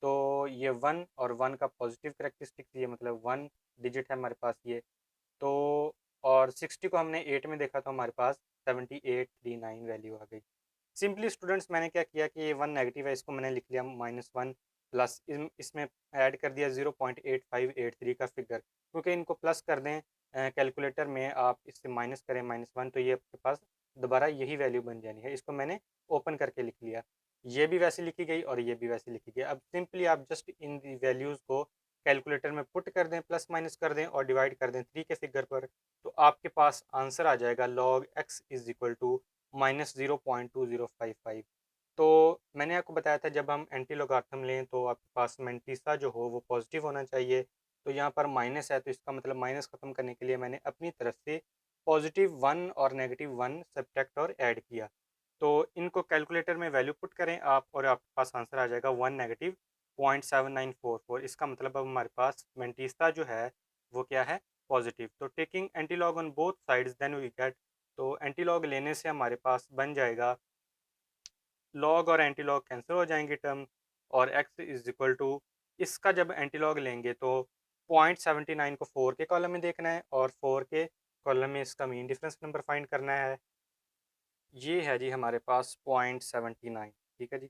तो ये 1 और 1 का पॉजिटिव करेक्टरिस्टिक्स, ये मतलब 1 डिजिट है हमारे पास ये, तो और 60 को हमने 8 में देखा तो हमारे पास 7839 वैल्यू आ गई। सिंपली स्टूडेंट्स मैंने क्या किया कि ये 1 नेगेटिव है, इसको मैंने लिख लिया -1 प्लस इसमें ऐड कर दिया 0.8583 का फिगर, क्योंकि इनको प्लस कर दें कैलकुलेटर में आप इससे माइनस करें -1 तो ये आपके पास दोबारा यही वैल्यू बन जानी है, इसको मैंने ओपन करके लिख लिया। ये भी वैसे लिखी गई और ये भी वैसे लिखी गई। अब सिंपली आप जस्ट इन दी वैल्यूज़ को कैलकुलेटर में पुट कर दें, प्लस माइनस कर दें और डिवाइड कर दें 3 के फिगर पर, तो आपके पास आंसर आ जाएगा log x is equal to -0.2055। तो मैंने आपको बताया था जब हम एंटी लोगार्थम लें तो आपके पास मेंटीसा जो हो वो पॉजिटिव होना चाहिए, तो यहाँ पर माइनस है तो इसका मतलब माइनस ख़त्म करने के लिए मैंने अपनी तरफ से +1 और -1 सब्ट्रैक्ट और ऐड किया। तो इनको कैलकुलेटर में वैल्यू पुट करें आप और आपके पास आंसर आ जाएगा 1 नेगेटिव 0.7944, इसका मतलब अब हमारे पास मैंटीस्ता जो है वो क्या है, पॉजिटिव। तो taking anti log on both sides then we get, तो एंटी लॉग लेने से हमारे पास बन जाएगा, लॉग और एंटी लॉग कैंसिल हो जाएंगे टर्म, और x इज इक्वल टू, इसका जब एंटी लॉग लेंगे तो 0.79 को 4 के कॉलम में देखना है और 4 के कॉलम में इसका मीन डिफरेंस नंबर फाइंड करना है। ये है जी हमारे पास 0.79, ठीक है जी।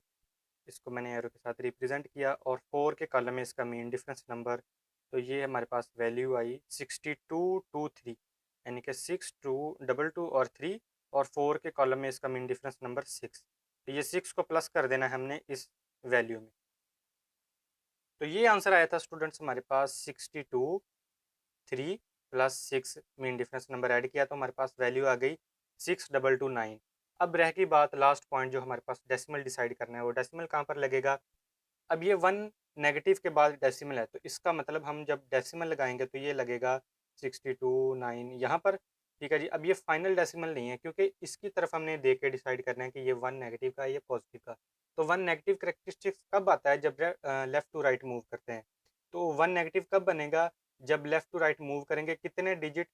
इसको मैंने एरो के साथ रिप्रेजेंट किया और 4 के कॉलम में इसका मीन डिफरेंस नंबर, तो ये हमारे पास वैल्यू आई 6223, यानी कि 6222 और 3, और 4 के कॉलम में इसका मीन डिफरेंस नंबर 6, तो ये 6 को प्लस कर देना है हमने इस वैल्यू में। तो ये आंसर आया था स्टूडेंट्स हमारे पास 62 3 plus 6, mean difference number add किया तो हमारे पास वैल्यू आ गई 6229। अब रह गई बात लास्ट पॉइंट, जो हमारे पास डेसिमल डिसाइड करना है, वो डेसिमल कहाँ पर लगेगा। अब ये 1 नेगेटिव के बाद डेसिमल है, तो इसका मतलब हम जब डेसिमल लगाएंगे तो ये लगेगा 62 9 यहाँ पर, ठीक है जी। अब ये फाइनल डेसिमल नहीं है, क्योंकि इसकी तरफ हमने देख के डिसाइड करना है कि ये 1 नेगेटिव का है, ये पॉजिटिव का। तो 1 नेगेटिव करेक्टरिस्टिक्स कब आता है, जब लेफ्ट टू राइट मूव करते हैं। तो 1 नेगेटिव कब बनेगा, जब लेफ्ट टू राइट मूव करेंगे कितने डिजिट,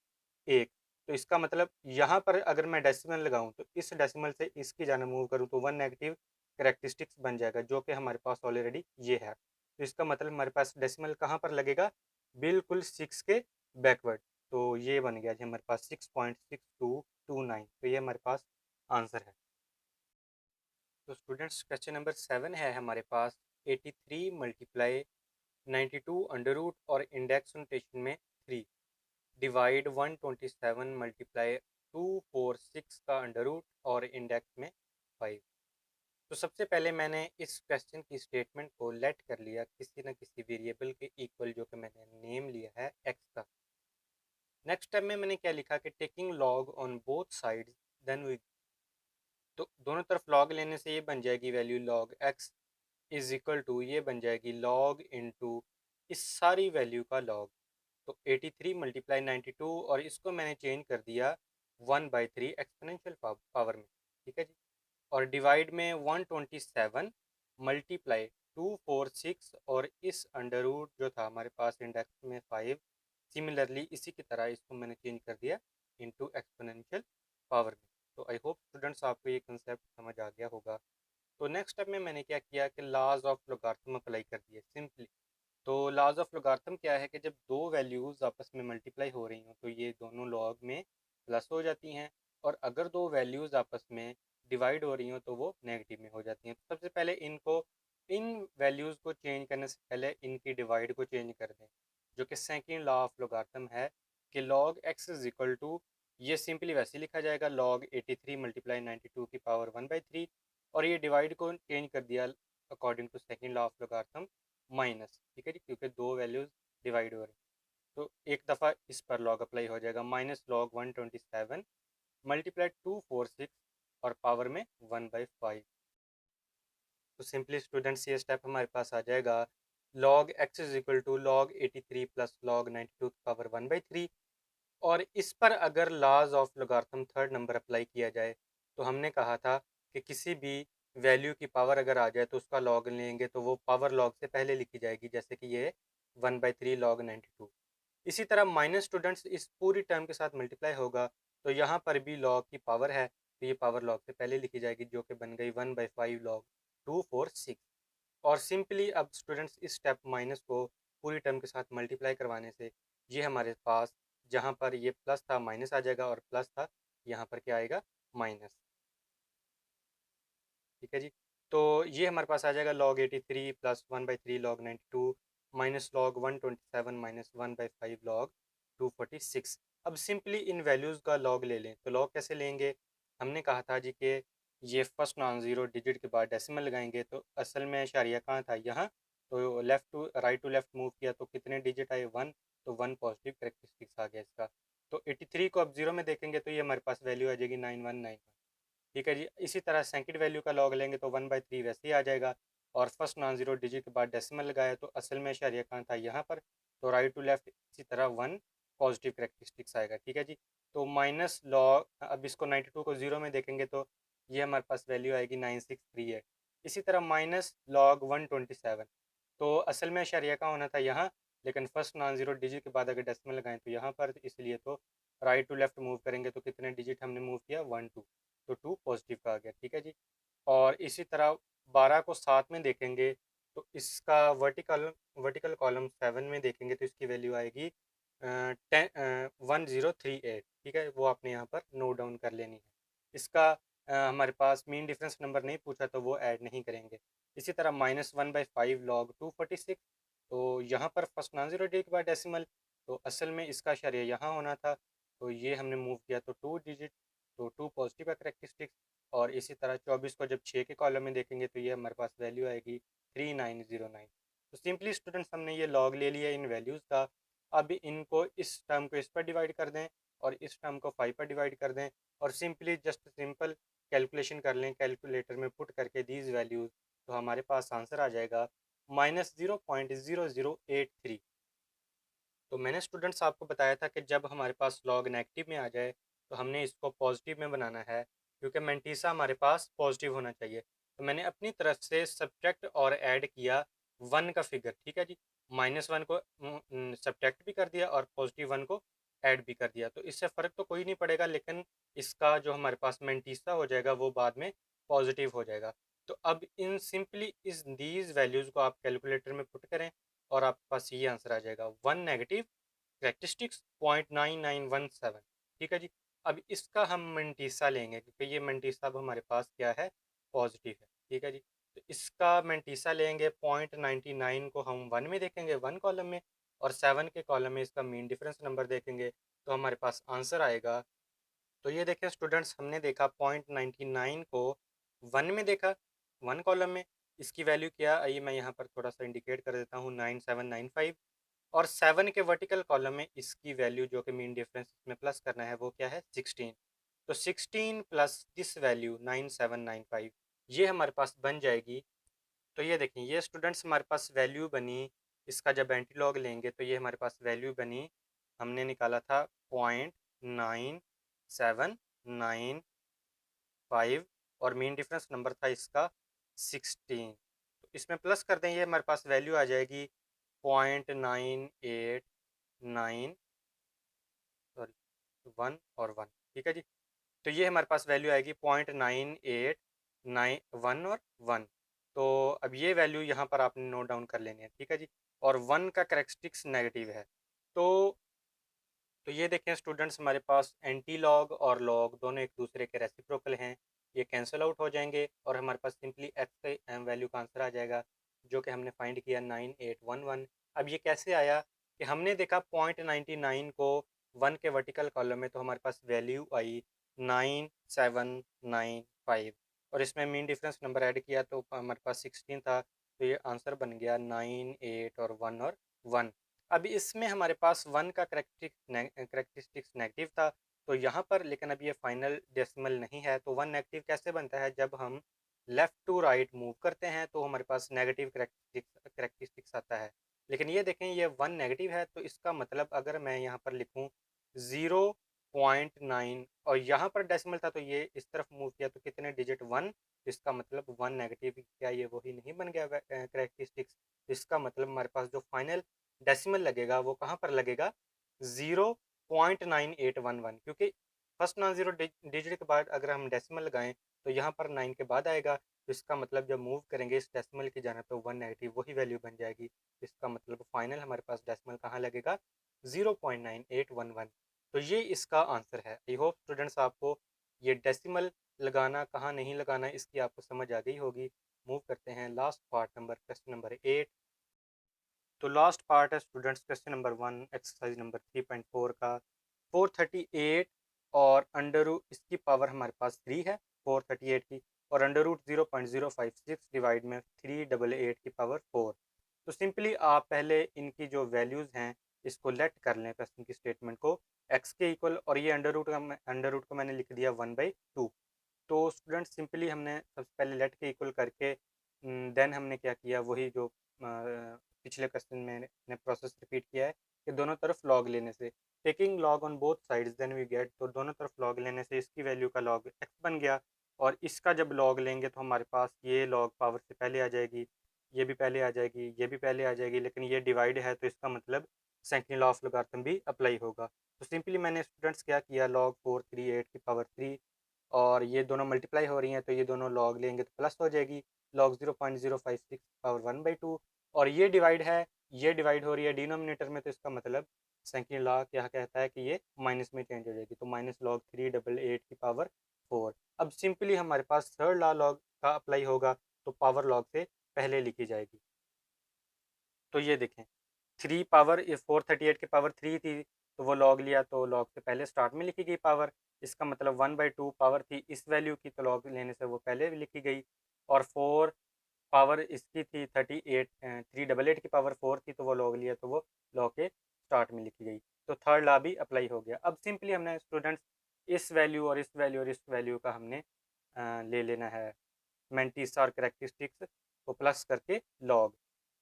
एक। तो इसका मतलब यहाँ पर अगर मैं डेसिमल लगाऊं तो इस डेसिमल से इसकी जाने मूव करूँ तो 1 नेगेटिव करेक्टरिस्टिक्स बन जाएगा, जो कि हमारे पास ऑलरेडी ये है। तो इसका मतलब हमारे पास डेसिमल कहाँ पर लगेगा, बिल्कुल 6 के बैकवर्ड। तो ये बन गया जी हमारे पास 6.6229, तो ये हमारे पास आंसर है। तो स्टूडेंट्स क्वेश्चन नंबर 7 है हमारे पास, 83 मल्टीप्लाई 92 अंडर रूट और इंडेक्स नोटेशन में 3 डिवाइड 127 मल्टीप्लाई 246 का अंडर रूट और इंडेक्स में 5। तो सबसे पहले मैंने इस क्वेश्चन की स्टेटमेंट को लेट कर लिया किसी न किसी वेरिएबल के इक्वल, जो कि मैंने नेम लिया है एक्स का। नेक्स्ट स्टेप में मैंने क्या लिखा कि taking log on both sides then we, तो दोनों तरफ लॉग लेने से ये बन जाएगी value log x is equal to, ये बन जाएगी लॉग इनटू इस सारी वैल्यू का लॉग। तो 83 मल्टीप्लाई 92, और इसको मैंने चेंज कर दिया 1/3 एक्सपोनेंशियल पावर में, ठीक है जी। और डिवाइड में 127 मल्टीप्लाई 246, और इस अंडर रूट जो था हमारे पास इंडेक्स में 5, सिमिलरली इसी की तरह इसको मैंने चेंज कर दिया इनटू एक्सपोनेंशियल पावर में। तो आई होप स्टूडेंट्स आपको ये कंसेप्ट समझ आ गया होगा। तो नेक्स्ट स्टेप में मैंने क्या किया कि लॉज ऑफ लोगारिथम अप्लाई कर दिए सिंपली। तो लॉज ऑफ लोगारिथम क्या है कि जब दो वैल्यूज़ आपस में मल्टीप्लाई हो रही हों तो ये दोनों लॉग में प्लस हो जाती हैं, और अगर दो वैल्यूज़ आपस में डिवाइड हो रही हों तो वो नेगेटिव में हो जाती हैं। तो सबसे पहले इन वैल्यूज़ को चेंज करने से पहले इनकी डिवाइड को चेंज कर दें, जो कि सेकेंड लॉ ऑफ लोगारिथम है कि log x is equal to, ये सिंपली वैसे लिखा जाएगा लॉग 83 मल्टीप्लाई 92 की पावर 1/3, और ये डिवाइड को चेंज कर दिया according to second law of logarithm minus, ठीक है जी, क्योंकि दो वैल्यूज डिवाइड हो रही हैं। तो एक दफ़ा इस पर लॉग अप्लाई हो जाएगा, माइनस लॉग 127 मल्टीप्लाई 246 और पावर में 1/5। तो सिंपली स्टूडेंट्स ये स्टेप हमारे पास आ जाएगा, log x is equal to log 83 plus log 92 की पावर 1/3। और इस पर अगर laws of logarithm third number apply किया जाए, तो हमने कहा था कि किसी भी वैल्यू की पावर अगर आ जाए तो उसका लॉग लेंगे तो वो पावर लॉग से पहले लिखी जाएगी, जैसे कि ये 1/3 लॉग 92। इसी तरह माइनस स्टूडेंट्स इस पूरी टर्म के साथ मल्टीप्लाई होगा, तो यहाँ पर भी लॉग की पावर है तो ये पावर लॉग से पहले लिखी जाएगी, जो कि बन गई 1/5 लॉग 246। और सिंपली अब स्टूडेंट्स इस स्टेप माइनस को पूरी टर्म के साथ मल्टीप्लाई करवाने से ये हमारे पास, जहाँ पर ये प्लस था माइनस आ जाएगा, और प्लस था यहाँ पर क्या आएगा, माइनस, ठीक है जी। तो ये हमारे पास आ जाएगा log 83 plus 1/3 log 92 minus log 127 minus 1/5 log 246। अब सिंपली इन वैल्यूज़ का लॉग ले लें, तो लॉग कैसे लेंगे, हमने कहा था जी कि ये फर्स्ट नॉन ज़ीरो डिजिट के बाद डेसिमल लगाएंगे, तो असल में इशारिया कहाँ था, यहाँ। तो left to right to left move किया तो कितने डिजिट आए, 1, तो 1 पॉजिटिव करेक्टरिस्टिक्स आ गया इसका। तो 83 को अब जीरो में देखेंगे तो ये हमारे पास वैल्यू आ जाएगी 9191, ठीक है जी। इसी तरह सेकंड वैल्यू का लॉग लेंगे तो 1/3 वैसे ही आ जाएगा, और फर्स्ट नॉन ज़ीरो डिजिट के बाद डेसिमल लगाया तो असल में इशारिया कहाँ था, यहाँ पर। तो राइट टू लेफ्ट इसी तरह 1 पॉजिटिव करेक्टरिस्टिक्स आएगा, ठीक है जी। तो माइनस लॉग, अब इसको 92 को जीरो में देखेंगे तो ये हमारे पास वैल्यू आएगी 9638। इसी तरह माइनस लॉग 127, तो असल में अशरिया का होना था यहाँ, लेकिन फर्स्ट नॉन ज़ीरो डिजिट के बाद अगर डेसिमल लगाएं तो यहाँ पर, इसलिए तो राइट टू लेफ्ट मूव करेंगे तो कितने डिजिट हमने मूव किया, 1 2, तो 2 पॉजिटिव का आ गया। ठीक है जी। और इसी तरह 12 को साथ में देखेंगे तो इसका वर्टिकल कॉलम 7 में देखेंगे तो इसकी वैल्यू आएगी 1038। ठीक है, वो आपने यहाँ पर नोट डाउन कर लेनी है। इसका हमारे पास मीन डिफरेंस नंबर नहीं पूछा तो वो ऐड नहीं करेंगे। इसी तरह -1/5 log 246, तो यहाँ पर फर्स्ट नॉन ज़ीरो डिजिट के बाद डेसिमल, तो असल में इसका शरिया यहाँ होना था, तो ये हमने मूव किया तो 2 डिजिट, तो 2 पॉजिटिव का करेक्टरिस्टिक्स। और इसी तरह 24 को जब 6 के कॉलम में देखेंगे तो ये हमारे पास वैल्यू आएगी 3909। तो सिंपली स्टूडेंट्स हमने ये लॉग ले लिया इन वैल्यूज़ का। अब इनको, इस टर्म को इस पर डिवाइड कर दें और इस टर्म को 5 पर डिवाइड कर दें और सिंपली जस्ट सिंपल कैलकुलेशन कर लें कैलकुलेटर में पुट करके दीज वैल्यूज़, तो हमारे पास आंसर आ जाएगा -0.0083। तो मैंने स्टूडेंट्स आपको बताया था कि जब हमारे पास लॉग नेगेटिव में आ जाए तो हमने इसको पॉजिटिव में बनाना है, क्योंकि मेंटीसा हमारे पास पॉजिटिव होना चाहिए। तो मैंने अपनी तरफ से सब्ट्रैक्ट और ऐड किया 1 का फिगर। ठीक है जी, -1 को सब्ट्रैक्ट भी कर दिया और +1 को ऐड भी कर दिया, तो इससे फ़र्क तो कोई नहीं पड़ेगा, लेकिन इसका जो हमारे पास मेंटीसा हो जाएगा वो बाद में पॉजिटिव हो जाएगा। तो अब इन सिंपली इस दीज वैल्यूज़ को आप कैलकुलेटर में पुट करें और आपके पास ये आंसर आ जाएगा 1 नेगेटिव करेक्टरिस्टिक्स 0.9917। ठीक है जी। अब इसका हम मेंटीसा लेंगे क्योंकि ये मेंटीसा अब हमारे पास क्या है, पॉजिटिव है। ठीक है जी। तो इसका मेंटीसा लेंगे 0.99 को हम 1 में देखेंगे, 1 कॉलम में, और 7 के कॉलम में इसका मीन डिफरेंस नंबर देखेंगे तो हमारे पास आंसर आएगा। तो ये देखें स्टूडेंट्स, हमने देखा 0.99 को 1 में देखा, 1 कॉलम में, इसकी वैल्यू क्या, आइए मैं यहाँ पर थोड़ा सा इंडिकेट कर देता हूँ, 9795। और 7 के वर्टिकल कॉलम में इसकी वैल्यू जो कि मीन डिफरेंस इसमें प्लस करना है वो क्या है, 16। तो 16 प्लस दिस वैल्यू 9795, ये हमारे पास बन जाएगी। तो ये देखें, ये स्टूडेंट्स हमारे पास वैल्यू बनी, इसका जब एंटी लॉग लेंगे तो ये हमारे पास वैल्यू बनी, हमने निकाला था 0.9795 और मीन डिफरेंस नंबर था इसका 16। तो इसमें प्लस कर दें, ये हमारे पास वैल्यू आ जाएगी 0.989, सॉरी 1 और 1। ठीक है जी। तो ये हमारे पास वैल्यू आएगी 0.9891 और 1। तो अब ये वैल्यू यहाँ पर आपने नोट डाउन कर लेनी है। ठीक है जी। और 1 का करेक्टरिस्टिक्स नेगेटिव है। तो ये देखें स्टूडेंट्स, हमारे पास एंटी लॉग और लॉग दोनों एक दूसरे के रेसिप्रोकल हैं, ये कैंसिल आउट हो जाएंगे और हमारे पास सिंपली एक्स के वैल्यू का आंसर आ जाएगा, जो कि हमने फाइंड किया 9811। अब ये कैसे आया कि हमने देखा 0.99 को 1 के वर्टिकल कॉलम में, तो हमारे पास वैल्यू आई 9795 और इसमें मीन डिफरेंस नंबर ऐड किया तो हमारे पास 16 था, तो ये आंसर बन गया 9 8 और 1 और 1। अभी इसमें हमारे पास 1 का करेक्टरिस्टिक्स नेगेटिव था, तो यहाँ पर, लेकिन अब ये फाइनल डेसिमल नहीं है, तो 1 नेगेटिव कैसे बनता है, जब हम लेफ़्ट टू राइट मूव करते हैं तो हमारे पास नेगेटिव करेक्टरिस्टिक्स आता है। लेकिन ये देखें, ये 1 नेगेटिव है, तो इसका मतलब अगर मैं यहाँ पर लिखूँ 0.9 और यहाँ पर डेसिमल था तो ये इस तरफ मूव किया तो कितने डिजिट, 1, इसका मतलब 1 नेगेटिव, क्या ये वही नहीं बन गया करेक्टरिस्टिक्स। इसका मतलब हमारे पास जो फाइनल डेसिमल लगेगा वो कहाँ पर लगेगा, 0.9811, क्योंकि फर्स्ट नॉन ज़ीरो डिजिट के बाद अगर हम डेसिमल लगाएं तो यहाँ पर 9 के बाद आएगा, तो इसका मतलब जब मूव करेंगे इस डेसिमल की जाना तो 1 नेगेटिव वही वैल्यू बन जाएगी। इसका मतलब फाइनल हमारे पास डेसिमल कहाँ लगेगा, 0.9811। तो ये इसका आंसर है। आई होप स्टूडेंट्स आपको ये डेसिमल लगाना कहाँ नहीं लगाना इसकी आपको समझ आ गई होगी। मूव करते हैं last part number, question number 8। तो लास्ट पार्ट है students question number 1 exercise number 3.4 का। 438 और अंडर रूट, इसकी पावर हमारे पास 3 है 438 की, और अंडर रूट 0.056 डिवाइड में 388 की पावर 4। तो सिंपली आप पहले इनकी जो वैल्यूज़ हैं इसको लेट कर लें क्वेश्चन की स्टेटमेंट को एक्स के इक्वल, और ये अंडर रूट को मैंने लिख दिया 1/2। तो स्टूडेंट सिंपली हमने सबसे पहले लेट के इक्वल करके देन हमने क्या किया, वही जो पिछले क्वेश्चन में ने प्रोसेस रिपीट किया है कि दोनों तरफ लॉग लेने से, taking log on both sides then we get, तो दोनों तरफ लॉग लेने से इसकी वैल्यू का लॉग एक्स बन गया, और इसका जब लॉग लेंगे तो हमारे पास ये लॉग पावर से पहले आ जाएगी, ये भी पहले आ जाएगी, ये भी पहले आ जाएगी, लेकिन ये डिवाइड है तो इसका मतलब सेकंड लॉ ऑफ लोगारिथम भी अप्लाई होगा। तो सिंपली मैंने स्टूडेंट्स क्या किया, log 4 3 8 की पावर 3 और ये दोनों मल्टीप्लाई हो रही हैं तो ये दोनों लॉग लेंगे तो प्लस हो जाएगी, log 0.056 पावर 1/2 और ये डिवाइड है, ये डिवाइड हो रही है डिनोमिनेटर में तो इसका मतलब सेकंड लॉ क्या कहता है कि ये माइनस में चेंज हो जाएगी, तो माइनस log 388 की पावर 4। अब सिंपली हमारे पास थर्ड लॉ लॉग का अप्लाई होगा तो पावर लॉग से पहले लिखी जाएगी। तो ये देखें 3 पावर 438 की पावर 3 थी तो वो लॉग लिया तो लॉग से पहले स्टार्ट में लिखी गई पावर, इसका मतलब 1/2 पावर थी इस वैल्यू की तो लॉग लेने से वो पहले भी लिखी गई, और 4 पावर इसकी थी 38 388 की पावर 4 थी तो वो लॉग लिया तो वो लॉग के स्टार्ट में लिखी गई, तो थर्ड लॉ भी अप्लाई हो गया। अब सिंपली हमने स्टूडेंट्स इस वैल्यू और इस वैल्यू और इस वैल्यू का हमने ले लेना है मेंटिस और करेक्टरिस्टिक्स को प्लस करके लॉग।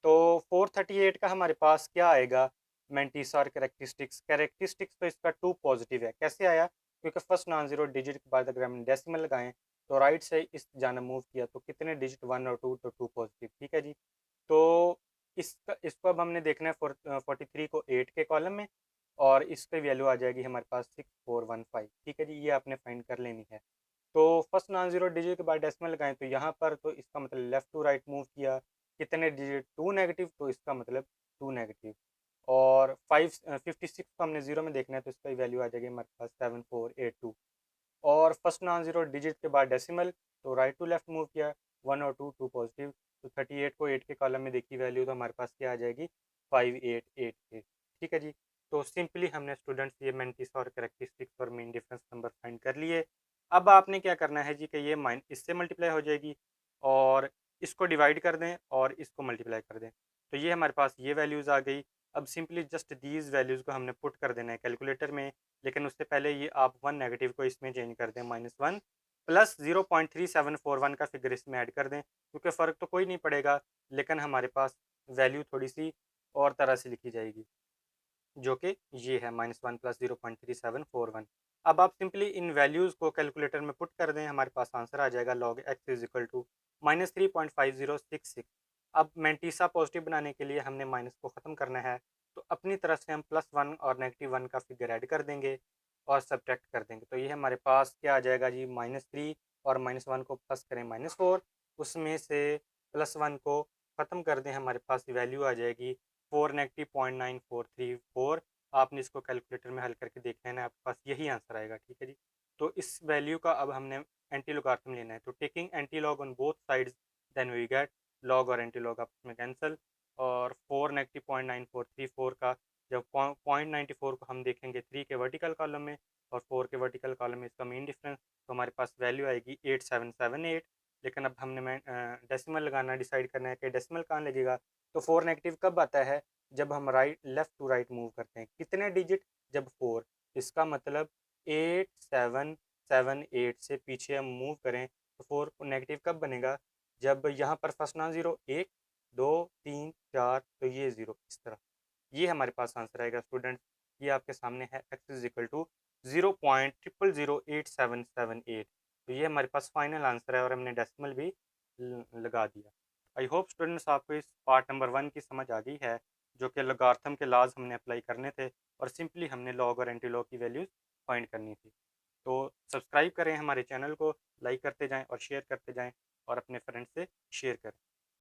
तो 438 का हमारे पास क्या आएगा, मेंटिस और करेक्टरिस्टिक्स, करेक्टरिस्टिक्स तो इसका 2 पॉजिटिव है, कैसे आया, क्योंकि फर्स्ट नॉन जीरो डिजिट के बाद अगर हम डेसिमल लगाएं तो राइट से इस जाना मूव किया तो कितने डिजिट 1 और 2, तो 2 पॉजिटिव, ठीक है जी। तो इसको अब हमने देखना है 43 को 8 के कॉलम में और इसकी वैल्यू आ जाएगी हमारे पास 6415, ठीक है जी, ये आपने फाइंड कर लेनी है। तो फर्स्ट नॉन जीरो डिजिट के बाद डेसिमल लगाएं तो यहाँ पर तो इसका मतलब लेफ्ट टू राइट मूव किया, कितने डिजिट 2 नेगेटिव, तो इसका मतलब 2 नेगेटिव, और 56 को हमने जीरो में देखना है तो इसका वैल्यू आ जाएगी हमारे पास 7482, और फर्स्ट नॉन जीरो डिजिट के बाद डेसिमल तो राइट टू लेफ्ट मूव किया, 1 और 2 2 पॉजिटिव, तो 38 को 8 के कॉलम में देखी वैल्यू तो हमारे पास क्या आ जाएगी 588 के, ठीक है जी। तो सिंपली हमने स्टूडेंट्स ये मेंटिस और करेक्टरिस्टिक्स और मेन डिफरेंस नंबर फाइंड कर लिए। अब आपने क्या करना है जी कि ये माइन इससे मल्टीप्लाई हो जाएगी और इसको डिवाइड कर दें और इसको मल्टीप्लाई कर दें, तो ये हमारे पास ये वैल्यूज़ आ गई। अब सिंपली जस्ट दीज वैल्यूज़ को हमने पुट कर देना है कैलकुलेटर में, लेकिन उससे पहले ये आप 1 नेगेटिव को इसमें चेंज कर दें -1 प्लस 0.3741 का फिगर इसमें ऐड कर दें, क्योंकि फ़र्क तो कोई नहीं पड़ेगा, लेकिन हमारे पास वैल्यू थोड़ी सी और तरह से लिखी जाएगी, जो कि ये है -1 प्लस 0.3741। अब आप सिंपली इन वैल्यूज़ को कैलकुलेटर में पुट कर दें, हमारे पास आंसर आ जाएगा log x is equal to -3.5066। अब मेंटिसा पॉजिटिव बनाने के लिए हमने माइनस को ख़त्म करना है, तो अपनी तरफ से हम +1 और -1 का फिगर ऐड कर देंगे और सब्ट्रैक्ट कर देंगे, तो ये हमारे पास क्या आ जाएगा जी -3 और -1 को प्लस करें -4, उसमें से +1 को ख़त्म कर दें, हमारे पास वैल्यू आ जाएगी 4 नेगेटिव 0.9434। आपने इसको कैलकुलेटर में हल करके देख लेना है, आपके पास यही आंसर आएगा, ठीक है जी। तो इस वैल्यू का अब हमने एंटी लॉगरिथम लेना है, तो taking anti log on both sides then we get log और एंटी लॉग आपस में कैंसिल, और 4 नेगेटिव 0.9434 का जब 0.94 को हम देखेंगे 3 के वर्टिकल कॉलम में और 4 के वर्टिकल कॉलम में इसका मीन डिफरेंस, तो हमारे पास वैल्यू आएगी 8778। लेकिन अब हमने डेसिमल लगाना डिसाइड करना है कि डेसिमल कहाँ लगेगा, तो 4 नेगेटिव कब आता है, जब हम right left to right move करते हैं, कितने डिजिट, जब 4, इसका मतलब 8778 से पीछे हम मूव करें तो 4 नेगेटिव कब बनेगा, जब यहाँ पर फर्स्ट नॉन ज़ीरो 1 2 3 4 तो ये ज़ीरो इस तरह, ये हमारे पास आंसर आएगा स्टूडेंट। ये आपके सामने है x इज इक्वल टू 0.008778, तो ये हमारे पास फाइनल आंसर है और हमने डेसिमल भी लगा दिया। आई होप स्टूडेंट्स आपको इस पार्ट नंबर 1 की समझ आ गई है, जो कि लॉगरिथम के लाज हमने अप्लाई करने थे और सिंपली हमने लॉग और एंटी लॉग की वैल्यूज़ फाइंड करनी थी। तो सब्सक्राइब करें हमारे चैनल को, लाइक करते जाएं और शेयर करते जाएं और अपने फ्रेंड्स से शेयर करें।